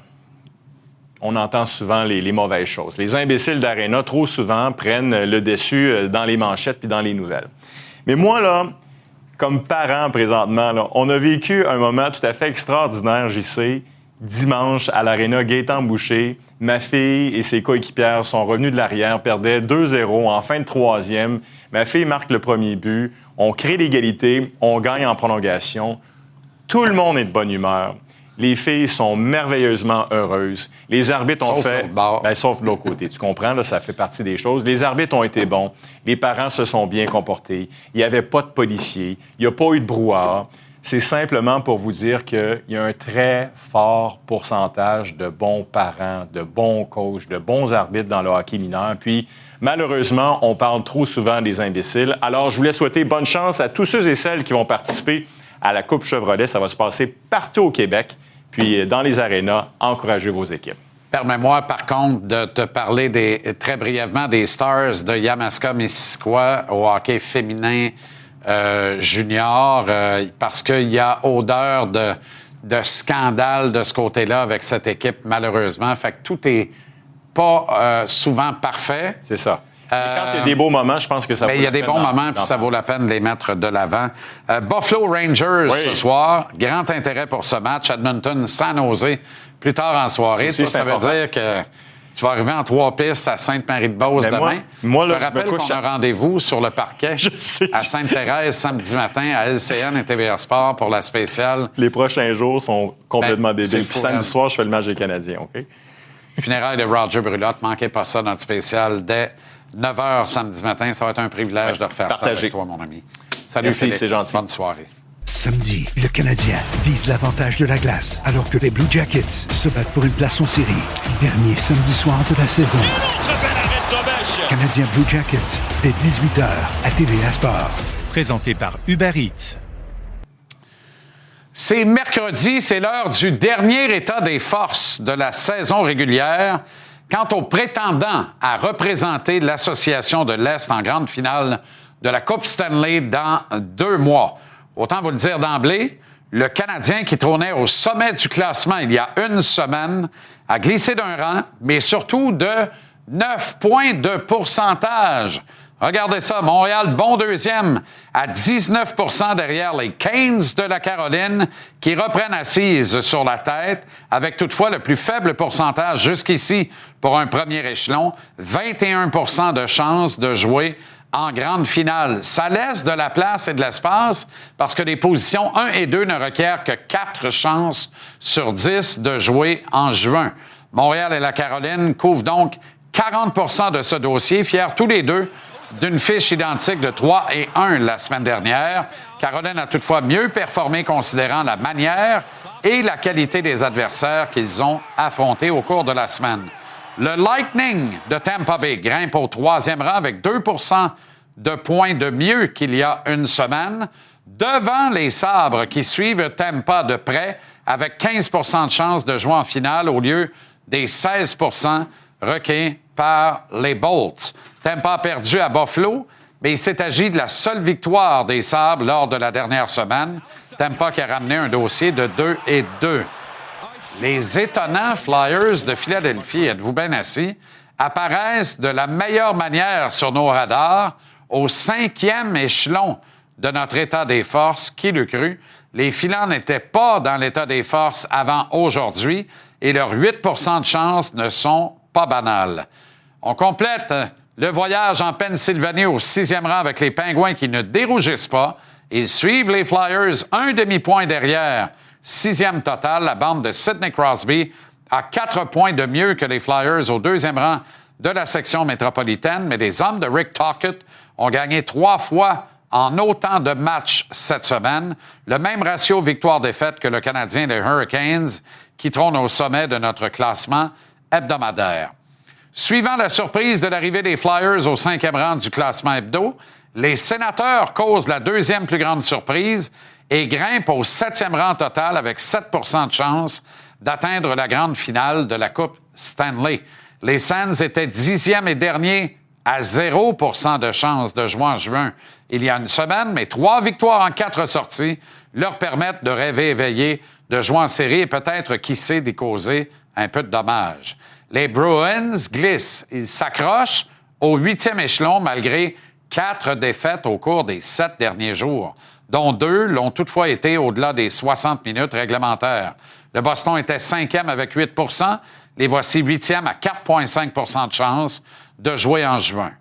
on entend souvent les mauvaises choses. Les imbéciles d'Arena, trop souvent, prennent le dessus dans les manchettes puis dans les nouvelles. Mais moi, là, comme parent présentement, là, on a vécu un moment tout à fait extraordinaire, JC, dimanche à l'Arena Gaétan-Boucher. Ma fille et ses coéquipières sont revenus de l'arrière, perdaient 2-0 en fin de troisième. Ma fille marque le premier but. On crée l'égalité. On gagne en prolongation. Tout le monde est de bonne humeur. Les filles sont merveilleusement heureuses. Les arbitres ont sauf de l'autre côté. Tu comprends? Là, ça fait partie des choses. Les arbitres ont été bons. Les parents se sont bien comportés. Il n'y avait pas de policiers. Il n'y a pas eu de brouhaha. C'est simplement pour vous dire qu'il y a un très fort pourcentage de bons parents, de bons coachs, de bons arbitres dans le hockey mineur. Puis, malheureusement, on parle trop souvent des imbéciles. Alors, je voulais souhaiter bonne chance à tous ceux et celles qui vont participer à la Coupe Chevrolet. Ça va se passer partout au Québec. Puis, dans les arénas, encouragez vos équipes. Permets-moi, par contre, de te parler très brièvement des Stars de Yamaska-Missisquoi au hockey féminin junior, parce qu'il y a odeur de scandale de ce côté-là avec cette équipe, malheureusement. Fait que tout n'est pas souvent parfait. C'est ça. Quand il y a des beaux moments, je pense que ça vaut la peine. Il y a des bons moments, puis ça vaut la peine de les mettre de l'avant. Buffalo Rangers ce soir, grand intérêt pour ce match. Edmonton, San Jose, plus tard en soirée. Ça veut dire que tu vas arriver en 3 pistes à Sainte-Marie-de-Beauce demain. Moi, là, je te rappelle qu'on a un rendez-vous sur le parquet à Sainte-Thérèse samedi matin à LCN et TVA Sport pour la spéciale. Les prochains jours sont complètement débiles. Puis samedi soir, je fais le match des Canadiens, OK? Funérailles de Roger Brulotte. Manquez pas ça, notre spécial, dès 9h samedi matin. Ça va être un privilège de refaire ça avec toi, mon ami. Salut, merci, Félix. c'est gentil. Bonne soirée. Samedi, le Canadien vise l'avantage de la glace alors que les Blue Jackets se battent pour une place en série. Dernier samedi soir de la saison. Canadien Blue Jackets, dès 18h à TVA Sport. Présenté par Uber Eats. C'est mercredi, c'est l'heure du dernier état des forces de la saison régulière. Quant aux prétendants à représenter l'Association de l'Est en grande finale de la Coupe Stanley dans 2 mois. Autant vous le dire d'emblée, le Canadien qui trônait au sommet du classement il y a une semaine a glissé d'un rang, mais surtout de 9 points de pourcentage. Regardez ça, Montréal, bon deuxième, à 19 % derrière les Canes de la Caroline, qui reprennent assise sur la tête, avec toutefois le plus faible pourcentage jusqu'ici pour un premier échelon, 21 % de chances de jouer en grande finale. Ça laisse de la place et de l'espace parce que les positions 1 et 2 ne requièrent que 4 chances sur 10 de jouer en juin. Montréal et la Caroline couvrent donc 40 % de ce dossier, fiers tous les deux d'une fiche identique de 3 et 1 la semaine dernière. Caroline a toutefois mieux performé considérant la manière et la qualité des adversaires qu'ils ont affrontés au cours de la semaine. Le Lightning de Tampa Bay grimpe au 3e rang avec 2 % de points de mieux qu'il y a une semaine, devant les Sabres qui suivent Tampa de près avec 15 % de chances de jouer en finale au lieu des 16 % requis par les Bolts. Tampa a perdu à Buffalo, mais il s'est agi de la seule victoire des Sabres lors de la dernière semaine. Tampa qui a ramené un dossier de 2-2. Les étonnants Flyers de Philadelphie, êtes-vous bien assis, apparaissent de la meilleure manière sur nos radars au 5e échelon de notre état des forces. Qui l'eût cru? Les Filans n'étaient pas dans l'état des forces avant aujourd'hui et leurs 8 % de chances ne sont pas banales. On complète le voyage en Pennsylvanie au 6e rang avec les Pingouins qui ne dérougissent pas. Ils suivent les Flyers un demi-point derrière. 6e total, la bande de Sidney Crosby a 4 points de mieux que les Flyers au 2e rang de la section métropolitaine, mais les hommes de Rick Tocchet ont gagné 3 fois en autant de matchs cette semaine. Le même ratio victoire-défaite que le Canadien des Hurricanes qui trône au sommet de notre classement hebdomadaire. Suivant la surprise de l'arrivée des Flyers au 5e rang du classement hebdo, les Sénateurs causent la 2e plus grande surprise et grimpent au 7e rang total avec 7 % de chance d'atteindre la grande finale de la Coupe Stanley. Les Sens étaient 10e et dernier à 0 % de chance de jouer en juin il y a une semaine, mais 3 victoires en 4 sorties leur permettent de rêver éveillé, de jouer en série et peut-être, qui sait, d'y causer un peu de dommages. Les Bruins glissent. Ils s'accrochent au 8e échelon malgré 4 défaites au cours des 7 derniers jours, dont 2 l'ont toutefois été au-delà des 60 minutes réglementaires. Le Boston était 5e avec 8 %. Les voici 8e à 4,5 % de chance de jouer en juin.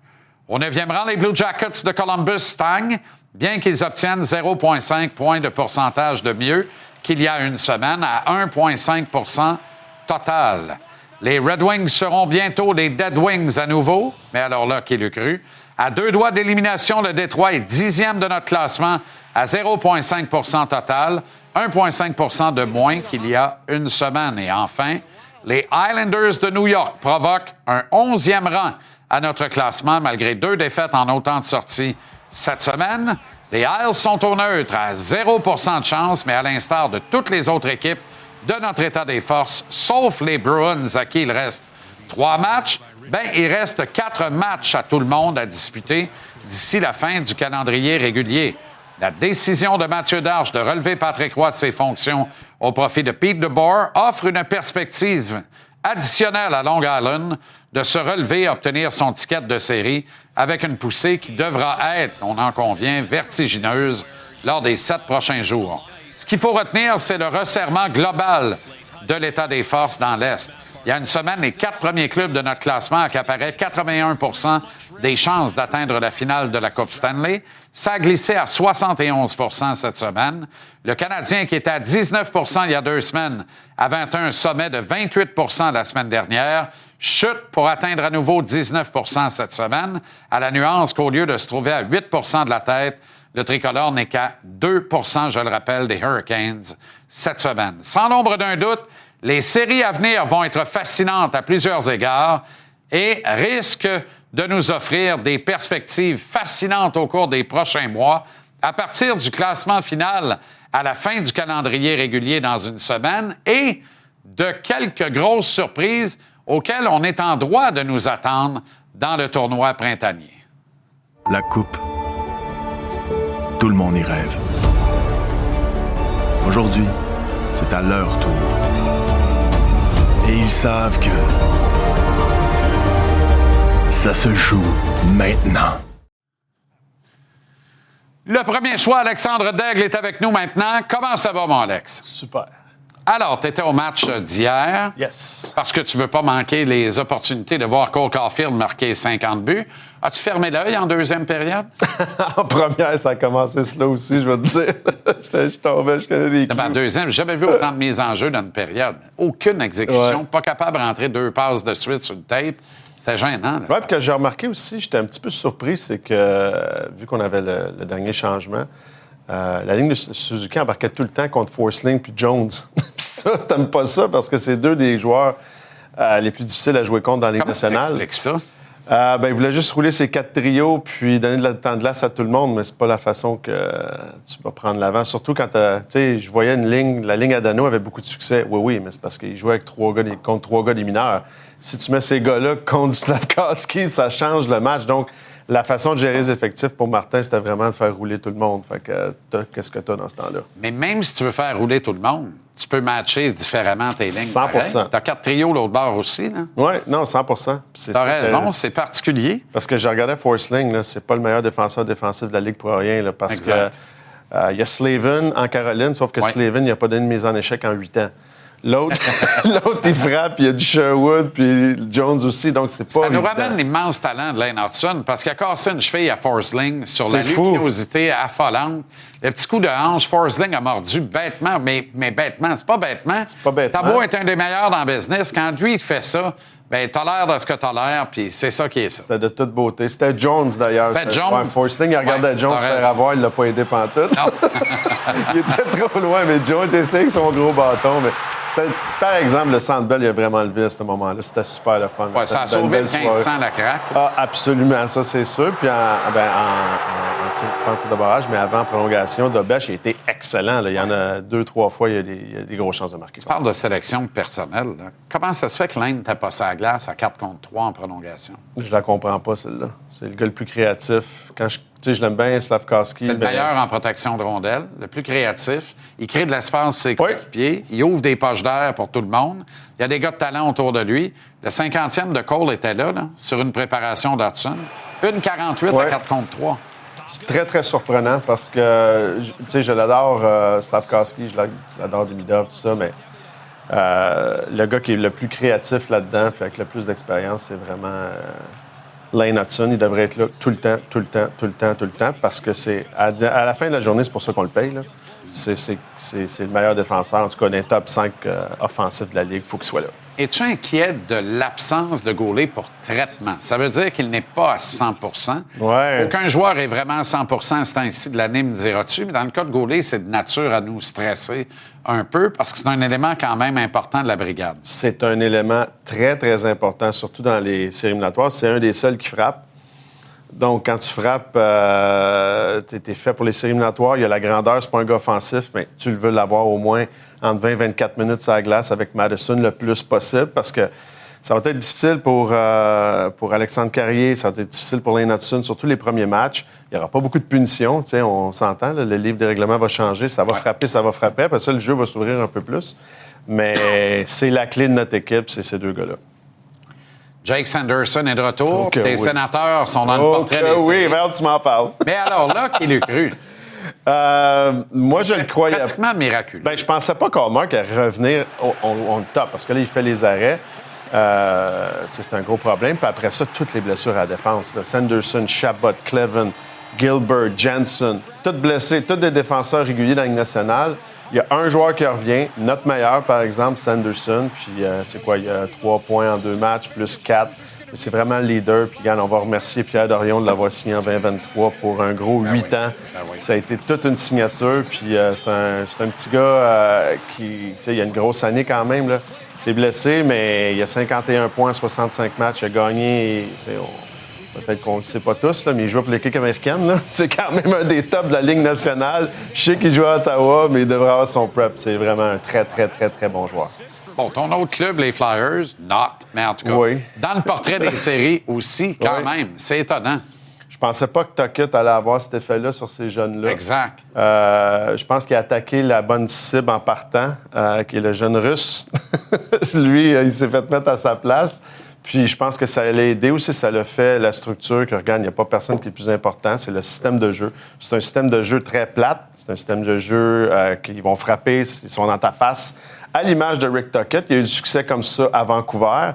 Au 9e rang, les Blue Jackets de Columbus stagnent, bien qu'ils obtiennent 0,5 points de pourcentage de mieux qu'il y a une semaine à 1,5 % total. Les Red Wings seront bientôt des Dead Wings à nouveau, mais alors là, qui l'eût cru? À 2 doigts d'élimination, le Détroit est 10e de notre classement à 0,5 % total, 1,5 % de moins qu'il y a une semaine. Et enfin, les Islanders de New York provoquent un 11e rang à notre classement malgré 2 défaites en autant de sorties cette semaine. Les Isles sont au neutre à 0 % de chance, mais à l'instar de toutes les autres équipes de notre état des forces, sauf les Bruins à qui il reste 3 matchs, il reste 4 matchs à tout le monde à disputer d'ici la fin du calendrier régulier. La décision de Mathieu Darche de relever Patrick Roy de ses fonctions au profit de Pete DeBoer offre une perspective additionnelle à Long Island de se relever et obtenir son ticket de série avec une poussée qui devra être, on en convient, vertigineuse lors des 7 prochains jours. Ce qu'il faut retenir, c'est le resserrement global de l'état des forces dans l'Est. Il y a une semaine, les 4 premiers clubs de notre classement accaparaient 81 % des chances d'atteindre la finale de la Coupe Stanley. Ça a glissé à 71 % cette semaine. Le Canadien, qui était à 19 % il y a 2 semaines, avait atteint un sommet de 28 % la semaine dernière, chute pour atteindre à nouveau 19 % cette semaine, à la nuance qu'au lieu de se trouver à 8 % de la tête, Le tricolore n'est qu'à 2 %, je le rappelle, des Hurricanes cette semaine. Sans l'ombre d'un doute, les séries à venir vont être fascinantes à plusieurs égards et risquent de nous offrir des perspectives fascinantes au cours des prochains mois à partir du classement final à la fin du calendrier régulier dans une semaine et de quelques grosses surprises auxquelles on est en droit de nous attendre dans le tournoi printanier. La Coupe, tout le monde y rêve. Aujourd'hui, c'est à leur tour. Et ils savent que ça se joue maintenant. Le premier choix, Alexandre Daigle, est avec nous maintenant. Comment ça va, mon Alex? Super. Alors, tu étais au match d'hier. Yes. Parce que tu veux pas manquer les opportunités de voir Cole Caulfield marquer 50 buts. As-tu fermé l'œil en deuxième période? En première, ça a commencé slow aussi, je vais te dire. je tombais, je connais des clous. En deuxième, j'ai jamais vu autant de mises en jeu dans une période. Aucune exécution, pas capable de rentrer 2 passes de suite sur le tape. C'était gênant. Oui, puis que j'ai remarqué aussi, j'étais un petit peu surpris, c'est que, vu qu'on avait le dernier changement, la ligne de Suzuki embarquait tout le temps contre Forsling puis Jones. Puis ça, t'aimes pas ça parce que c'est 2 des joueurs les plus difficiles à jouer contre dans la Ligue nationale. Comment t'expliques ça? Il voulait juste rouler ses 4 trios puis donner de temps de glace à tout le monde, mais c'est pas la façon que tu vas prendre l'avant. Surtout quand tu sais, je voyais la ligne à Dano avait beaucoup de succès. Oui, mais c'est parce qu'il jouait avec contre 3 gars des mineurs. Si tu mets ces gars-là contre Slafkovský, ça change le match. Donc, la façon de gérer les effectifs pour Martin, c'était vraiment de faire rouler tout le monde. Fait que qu'est-ce que tu as dans ce temps-là? Mais même si tu veux faire rouler tout le monde, tu peux matcher différemment tes lignes. 100%. Tu as 4 trios l'autre bord aussi, là? Oui, non, 100%. Tu as raison, c'est particulier. Parce que je regardais Forsling, là, c'est pas le meilleur défenseur défensif de la Ligue pour rien, là, parce exact. que il y a Slavin en Caroline, sauf que Slavin, il n'a pas donné une mise en échec en 8 ans. L'autre, il frappe, il y a du Sherwood, puis Jones aussi, donc c'est pas Ça nous évident. ramène l'immense talent de Lane Hudson, parce qu'il a cassé une cheville à Forsling sur la luminosité affolante. Le petit coup de hanche, Forsling a mordu bêtement, mais bêtement, c'est pas bêtement. T'as beau être un des meilleurs dans le business, quand lui, il fait ça, ben t'as l'air de ce que t'as l'air, puis c'est ça qui est ça. C'était de toute beauté. C'était Jones, d'ailleurs. C'était Jones. Ouais, Forsling, il regardait Jones se faire avoir, il l'a pas aidé pantoute. Il était trop loin, mais Jones essayé avec son gros bâton, mais... Par exemple, le Centre Bell, il a vraiment levé à ce moment-là. C'était super le fun. Ouais, ça a sauvé le 1500 la craque. Ah, absolument, ça, c'est sûr. Puis en tir de barrage, mais avant, en prolongation, Dobech a été excellent. Là. Il y en a 2-3 fois, il y a des grosses chances de marquer. Tu parles de sélection personnelle. Là. Comment ça se fait que l'Inde t'a passé à la glace à 4 contre 3 en prolongation? Je la comprends pas, celle-là. C'est le gars le plus créatif. Quand je l'aime bien, Slafkovský. C'est le meilleur en protection de rondelles, le plus créatif. Il crée de l'espace pour ses coéquipiers. Il ouvre des poches d'air pour tout le monde. Il y a des gars de talent autour de lui. Le 50e de Cole était là, sur une préparation d'Hudson. 1,48 à 4 contre 3. C'est très, très surprenant parce que, je l'adore, Slafkovský, je l'adore Demidov, tout ça, mais le gars qui est le plus créatif là-dedans, puis avec le plus d'expérience, c'est vraiment Lane Hudson. Il devrait être là tout le temps, parce que c'est à la fin de la journée, c'est pour ça qu'on le paye, là. C'est le meilleur défenseur, en tout cas, d'un top 5 offensif de la Ligue. Il faut qu'il soit là. Es-tu inquiet de l'absence de Goulet pour traitement? Ça veut dire qu'il n'est pas à 100 %. Ouais. Aucun joueur est vraiment à 100 % à ce temps-ci de l'année, me diras-tu. Mais dans le cas de Goulet, c'est de nature à nous stresser un peu parce que c'est un élément quand même important de la brigade. C'est un élément très, très important, surtout dans les séries éliminatoires. C'est un des seuls qui frappe. Donc, quand tu frappes, t'es fait pour les séries éliminatoires. Il y a la grandeur, c'est pas un gars offensif, mais tu le veux l'avoir au moins entre 20 et 24 minutes sur la glace avec Madison le plus possible parce que ça va être difficile pour Alexandre Carrier, ça va être difficile pour Lane Hudson, surtout les premiers matchs. Il n'y aura pas beaucoup de punitions, on s'entend, là, le livre des règlements va changer, ça va frapper, ça va frapper. Après ça, le jeu va s'ouvrir un peu plus. Mais c'est la clé de notre équipe, c'est ces deux gars-là. Jake Sanderson est de retour. Tes sénateurs sont dans le portrait des séries. Oui, merde, tu m'en parles. Mais alors là, qui l'a cru? Moi, je le croyais. Pratiquement miraculeux. Je pensais pas qu'Hallmark allait revenir on le top, parce que là, il fait les arrêts. C'est un gros problème. Puis après ça, toutes les blessures à la défense. Là. Sanderson, Chabot, Cleven, Gilbert, Jensen, tous blessés, tous des défenseurs réguliers dans la Ligue nationale. Il y a un joueur qui revient, notre meilleur, par exemple, Sanderson. Puis, il y a 3 points en 2 matchs, plus 4. c'est vraiment le leader. Puis, regarde, on va remercier Pierre Dorion de l'avoir signé en 2023 pour un gros 8 ans. Ça a été toute une signature. Puis, c'est un petit gars qui, tu sais, il a une grosse année quand même, là. Il s'est blessé, mais il a 51 points, 65 matchs. Il a gagné, peut-être qu'on ne le sait pas tous, là, mais il joue pour l'équipe américaine. Là. C'est quand même un des tops de la Ligue nationale. Je sais qu'il joue à Ottawa, mais il devrait avoir son prep. C'est vraiment un très, très, très, très bon joueur. Bon, ton autre club, les Flyers, mais en tout cas, dans le portrait des séries aussi, quand même, c'est étonnant. Je pensais pas que Tuckett allait avoir cet effet-là sur ces jeunes-là. Exact. Je pense qu'il a attaqué la bonne cible en partant, qui est le jeune Russe. Lui, il s'est fait mettre à sa place. Puis je pense que ça allait aider aussi, ça l'a fait la structure, que regarde, il n'y a pas personne qui est plus important, c'est le système de jeu. C'est un système de jeu très plate, c'est un système de jeu qui vont frapper, ils sont dans ta face. À l'image de Rick Tuckett, il y a eu du succès comme ça à Vancouver.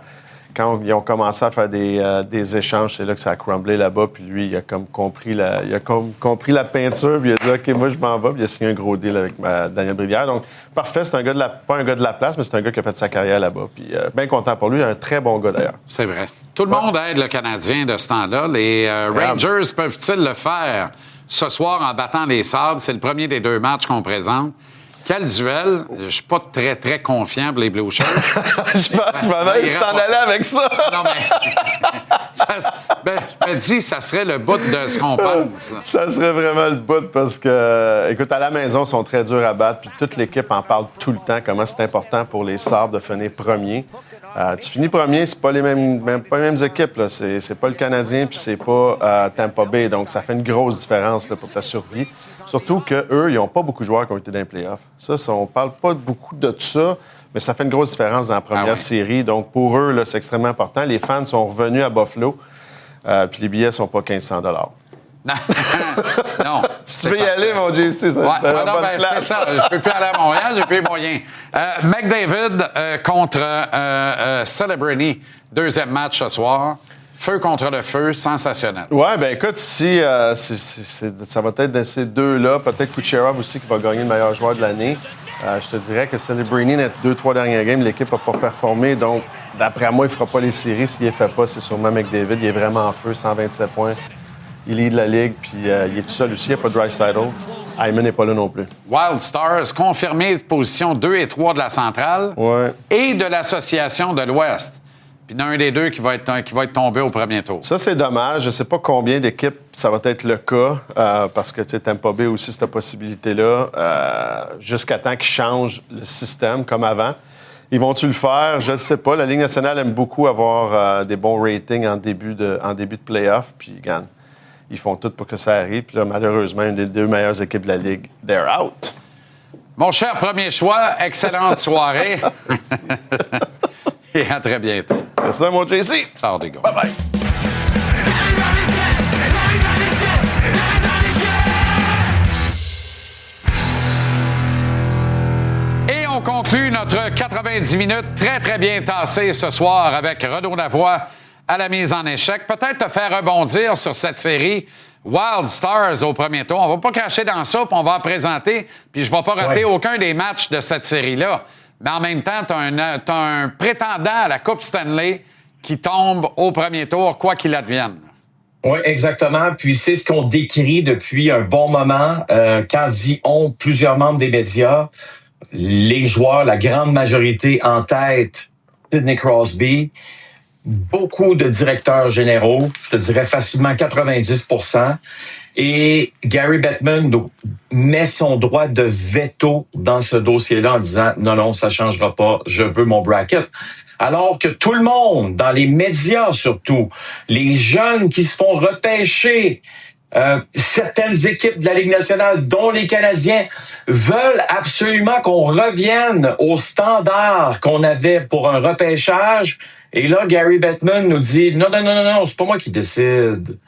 Quand ils ont commencé à faire des échanges, c'est là que ça a crumblé là-bas. Puis lui, il a comme compris compris la peinture. Puis il a dit « OK, moi, je m'en vais. » Puis il a signé un gros deal avec Daniel Brière. Donc, parfait. C'est un gars pas un gars de la place, mais c'est un gars qui a fait sa carrière là-bas. Puis bien content pour lui. Un très bon gars, d'ailleurs. C'est vrai. Tout le monde aide le Canadien de ce temps-là. Les Rangers peuvent-ils le faire ce soir en battant les Sabres? C'est le premier des 2 matchs qu'on présente. Quel duel? Je suis pas très, très confiant pour les Blue Shirts. Je m'en vais t'en aller avec ça. Non, mais je me dis, ça serait le bout de ce qu'on pense. Là. Ça serait vraiment le bout parce que, écoute, à la maison, ils sont très durs à battre. Puis toute l'équipe en parle tout le temps, comment c'est important pour les Sabres de finir premier. Tu finis premier, c'est pas les mêmes équipes. Là. C'est pas le Canadien puis c'est pas Tampa Bay. Donc, ça fait une grosse différence là, pour ta survie. Surtout qu'eux, ils n'ont pas beaucoup de joueurs qui ont été dans les playoffs. Ça, on parle pas beaucoup de ça, mais ça fait une grosse différence dans la première série. Donc, pour eux, là, c'est extrêmement important. Les fans sont revenus à Buffalo, puis les billets sont pas 1500 $. Non. Tu peux y aller, mon JC. C'est ça. Je peux plus aller à Montréal, j'ai plus les moyens. McDavid contre Celebrity. 2e match ce soir. Feu contre le feu, sensationnel. Oui, bien écoute, si ça va être de ces deux-là, peut-être Kucherov aussi qui va gagner le meilleur joueur de l'année. Je te dirais que Celebrini, les 2-3 dernières games, l'équipe n'a pas performé. Donc, d'après moi, il ne fera pas les séries. S'il ne les fait pas, c'est sûrement McDavid. Il est vraiment en feu, 127 points. Il lead la Ligue, puis il est tout seul aussi. Il n'y a pas de Draisaitl. Hyman n'est pas là non plus. Wild Stars, confirmé position 2 et 3 de la centrale et de l'association de l'Ouest. Puis il y en a un des deux qui va être tombé au premier tour. Ça, c'est dommage. Je ne sais pas combien d'équipes ça va être le cas, parce que tu sais, Tampa Bay aussi cette possibilité-là, jusqu'à temps qu'ils changent le système comme avant. Ils vont-tu le faire? Je ne sais pas. La Ligue nationale aime beaucoup avoir des bons ratings en début de play-off. Puis, regarde, ils font tout pour que ça arrive. Puis là, malheureusement, une des 2 meilleures équipes de la Ligue, they're out. Mon cher premier choix, excellente soirée. Et à très bientôt. C'est ça, mon JC. Ciao, des gars. Bye-bye. Et on conclut notre 90 minutes très, très bien tassées ce soir avec Renaud Lavoie à la mise en échec. Peut-être te faire rebondir sur cette série Wild Stars au premier tour. On va pas cracher dans ça, puis on va en présenter. Puis je ne vais pas rater aucun des matchs de cette série-là. Mais en même temps, tu as un prétendant à la Coupe Stanley qui tombe au premier tour, quoi qu'il advienne. Oui, exactement. Puis c'est ce qu'on décrit depuis un bon moment. Quand dit on, plusieurs membres des médias, les joueurs, la grande majorité en tête, Sidney Crosby, beaucoup de directeurs généraux, je te dirais facilement 90%. Et Gary Bettman met son droit de veto dans ce dossier-là en disant « Non, ça changera pas, je veux mon bracket ». Alors que tout le monde, dans les médias surtout, les jeunes qui se font repêcher, certaines équipes de la Ligue nationale, dont les Canadiens, veulent absolument qu'on revienne au standard qu'on avait pour un repêchage. Et là, Gary Bettman nous dit « Non, c'est pas moi qui décide. »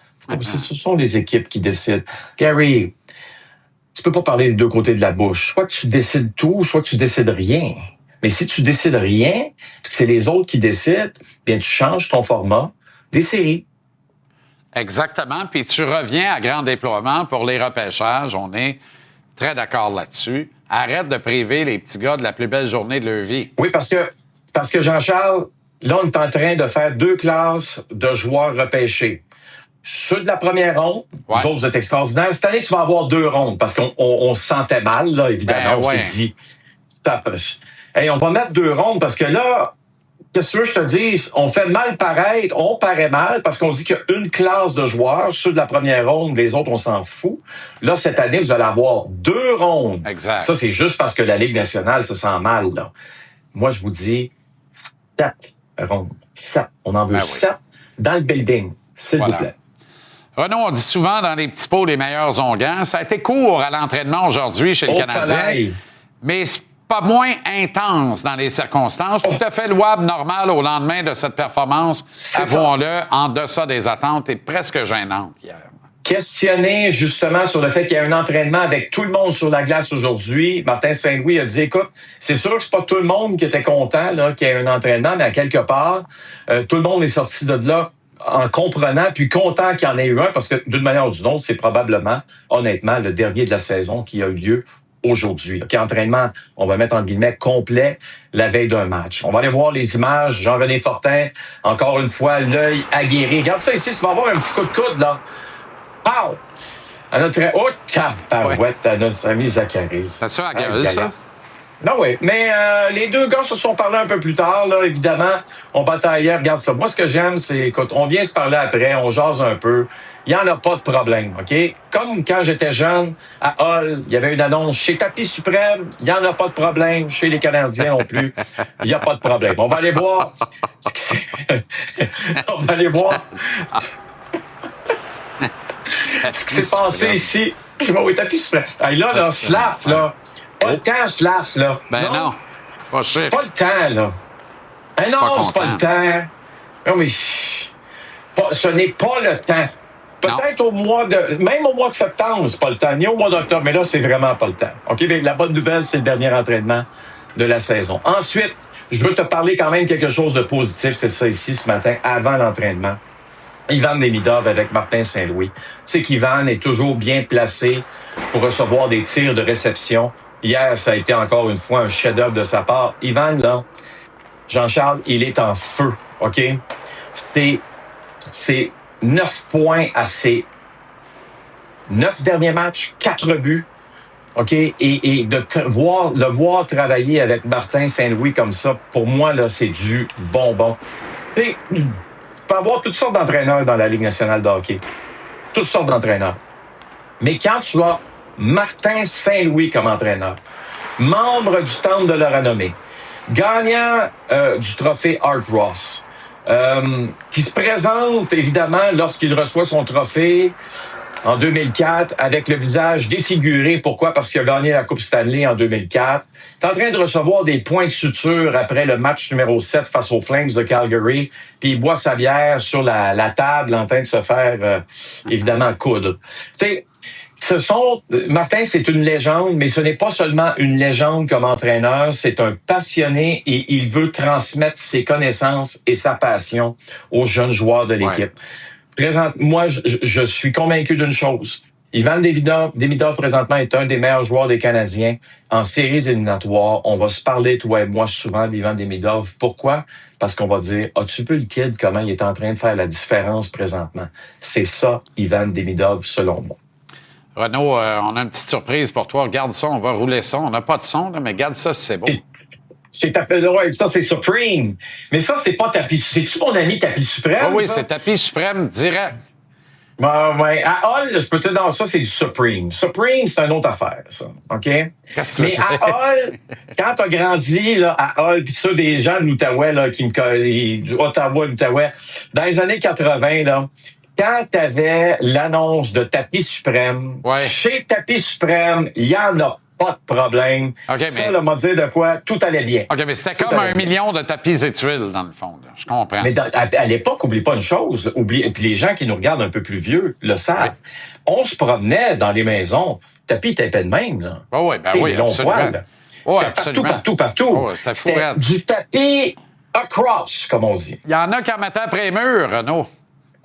Ce sont les équipes qui décident. Gary, tu peux pas parler des deux côtés de la bouche. Soit que tu décides tout, soit que tu décides rien. Mais si tu décides rien, que c'est les autres qui décident, bien tu changes ton format des séries. Exactement. Puis tu reviens à grand déploiement pour les repêchages. On est très d'accord là-dessus. Arrête de priver les petits gars de la plus belle journée de leur vie. Oui, parce que Jean-Charles, là, on est en train de faire 2 classes de joueurs repêchés. Ceux de la première ronde, vous autres, vous êtes extraordinaires. Cette année, tu vas avoir 2 rondes parce qu'on se sentait mal, là, évidemment. On s'est dit, hey, on va mettre 2 rondes parce que là, qu'est-ce que tu veux que je te dise? On fait mal paraître, on paraît mal parce qu'on dit qu'il y a une classe de joueurs, ceux de la première ronde, les autres, on s'en fout. Là, cette année, vous allez avoir 2 rondes. Exact. Ça, c'est juste parce que la Ligue nationale se sent mal, là. Moi, je vous dis, 7 rondes. 7. On en veut 7 dans le building, s'il vous plaît. Renaud, on dit souvent dans les petits pots les meilleurs onguents. Ça a été court à l'entraînement aujourd'hui chez le Canadien, mais c'est pas moins intense dans les circonstances. Tout à fait louable, normal au lendemain de cette performance, avouons-le, en deçà des attentes et presque gênante hier. Questionné justement sur le fait qu'il y a un entraînement avec tout le monde sur la glace aujourd'hui, Martin Saint-Louis a dit, écoute, c'est sûr que c'est pas tout le monde qui était content là, qu'il y ait un entraînement, mais à quelque part, tout le monde est sorti de là en comprenant, puis content qu'il y en ait eu un, parce que d'une manière ou d'une autre, c'est probablement, honnêtement, le dernier de la saison qui a eu lieu aujourd'hui. OK, entraînement, on va mettre en guillemets complet la veille d'un match. On va aller voir les images. Jean-René Fortin, encore une fois, l'œil aguerri. Regarde ça ici, tu vas avoir un petit coup de coude, là. Pow! À notre... Oh, tabarouette, à notre ami Zachary. C'est ça, à gueule, ça? Non, oui. Mais les 2 gars se sont parlé un peu plus tard, là, évidemment. On bataillait, regarde ça. Moi, ce que j'aime, c'est, écoute, on vient se parler après, on jase un peu. Il n'y en a pas de problème, OK? Comme quand j'étais jeune, à Hull, il y avait une annonce chez Tapis Suprême, il n'y en a pas de problème. Chez les Canadiens non plus, il n'y a pas de problème. On va aller voir ce qui s'est... On va aller voir ce qui s'est passé ici. Oui, Tapis Suprême. Hey, là, Slav, là. Pas le temps, Slav, là. Ben non. Pas sûr. C'est pas le temps, là. Eh non, c'est pas le temps. Non, mais ce n'est pas le temps. Peut-être même au mois de septembre, c'est pas le temps, ni au mois d'octobre, mais là, c'est vraiment pas le temps. OK, mais la bonne nouvelle, c'est le dernier entraînement de la saison. Ensuite, je veux te parler quand même quelque chose de positif, c'est ça ici, ce matin, avant l'entraînement. Ivan Demidov avec Martin Saint-Louis. Tu sais qu'Ivan est toujours bien placé pour recevoir des tirs de réception. Hier, ça a été encore une fois un chef-d'œuvre de sa part. Ivan, là, Jean-Charles, il est en feu, OK? C'est 9 points à ses 9 derniers matchs, 4 buts, OK? Et le voir travailler avec Martin Saint-Louis comme ça, pour moi, là, c'est du bonbon. Et tu peux avoir toutes sortes d'entraîneurs dans la Ligue nationale de hockey. Toutes sortes d'entraîneurs. Mais quand tu as Martin Saint-Louis comme entraîneur, membre du Temple de la Renommée, gagnant du trophée Art Ross, qui se présente évidemment lorsqu'il reçoit son trophée en 2004 avec le visage défiguré. Pourquoi? Parce qu'il a gagné la Coupe Stanley en 2004. Il est en train de recevoir des points de suture après le match numéro 7 face aux Flames de Calgary, puis il boit sa bière sur la table en train de se faire évidemment coudre. Tu sais, Martin, c'est une légende, mais ce n'est pas seulement une légende comme entraîneur, c'est un passionné et il veut transmettre ses connaissances et sa passion aux jeunes joueurs de l'équipe. Moi, je suis convaincu d'une chose. Ivan Demidov, présentement, est un des meilleurs joueurs des Canadiens en séries éliminatoires. On va se parler, toi et moi, souvent d'Ivan Demidov. Pourquoi? Parce qu'on va dire, as-tu vu le kid, comment il est en train de faire la différence présentement? C'est ça, Ivan Demidov, selon moi. Renaud, on a une petite surprise pour toi. Regarde ça, on va rouler ça. On n'a pas de son, là, mais regarde ça, c'est beau. Ça, c'est Supreme. Mais ça, c'est pas Tapis. C'est-tu mon ami Tapis Suprême? Oui, c'est Tapis Suprême direct. Ouais. À Hull, je peux te dire, ça, c'est du Supreme. Supreme, c'est une autre affaire, ça. OK? Mais à Hull, quand t'as grandi, là, à Hull, pis ça, des gens de l'Outaouais, là, Ottawa, l'Outaouais, dans les années 80, là, quand t'avais l'annonce de Tapis Suprême, chez Tapis Suprême, il y en a pas de problème. Okay, ça, là, m'a dit de quoi tout allait bien. OK, mais c'était comme 1 million de tapis et tuiles, dans le fond. Là. Je comprends. Mais à l'époque, oublie pas une chose. Et puis les gens qui nous regardent un peu plus vieux le savent. Oui. On se promenait dans les maisons. Tapis était pas de même, là. Oui, absolument. Partout. Oh, c'était du tapis across, comme on dit. Il y en a qui en mettaient après les murs, Renaud.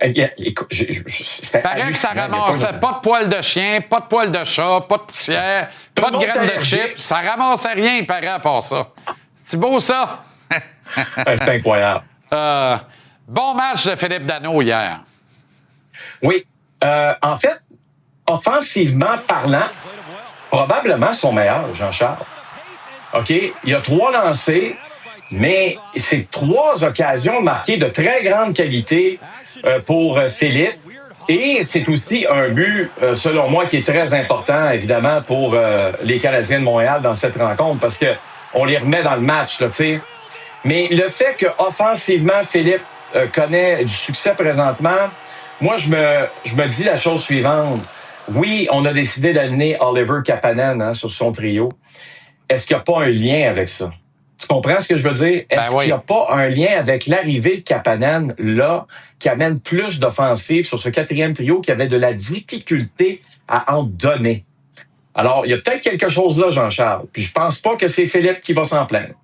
Paraît que ça ramassait pas de poils de chien, pas de poils de chat, pas de poussière, pas de graines de chips. Ça ramassait rien, il paraît, à part ça. C'est beau, ça? C'est incroyable. Bon match de Philippe Danault hier. Oui. En fait, offensivement parlant, probablement son meilleur, Jean-Charles. OK? Il y a 3 lancés, mais c'est 3 occasions marquées de très grande qualité pour Philippe. Et c'est aussi un but, selon moi, qui est très important, évidemment, pour les Canadiens de Montréal dans cette rencontre, parce que on les remet dans le match, là, tu sais. Mais le fait qu'offensivement, Philippe connaît du succès présentement, moi, je me dis la chose suivante. Oui, on a décidé d'amener Oliver Kapanen sur son trio. Est-ce qu'il n'y a pas un lien avec ça? Tu comprends ce que je veux dire? Est-ce qu'il n'y a pas un lien avec l'arrivée de Kapanen, là, qui amène plus d'offensive sur ce 4e trio qui avait de la difficulté à en donner? Alors, il y a peut-être quelque chose là, Jean-Charles. Puis je pense pas que c'est Philippe qui va s'en plaindre.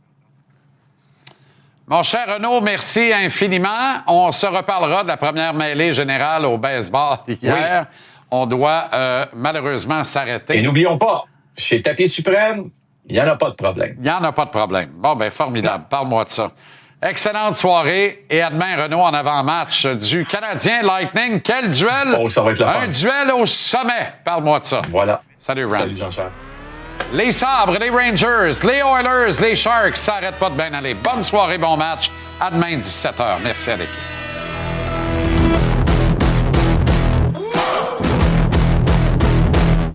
Mon cher Renaud, merci infiniment. On se reparlera de la première mêlée générale au baseball hier. Oui. On doit malheureusement s'arrêter. Et n'oublions pas, chez Tapis Suprême, il n'y en a pas de problème. Il n'y en a pas de problème. Bon, ben formidable. Parle-moi de ça. Excellente soirée. Et à demain, Renaud, en avant-match du Canadien Lightning. Quel duel! Oh, ça va être le fun. Un duel au sommet. Parle-moi de ça. Voilà. Salut, Ron. Salut, Jean-Charles. Les Sabres, les Rangers, les Oilers, les Sharks, ça n'arrête pas de bien aller. Bonne soirée, bon match. À demain, 17h. Merci à l'équipe.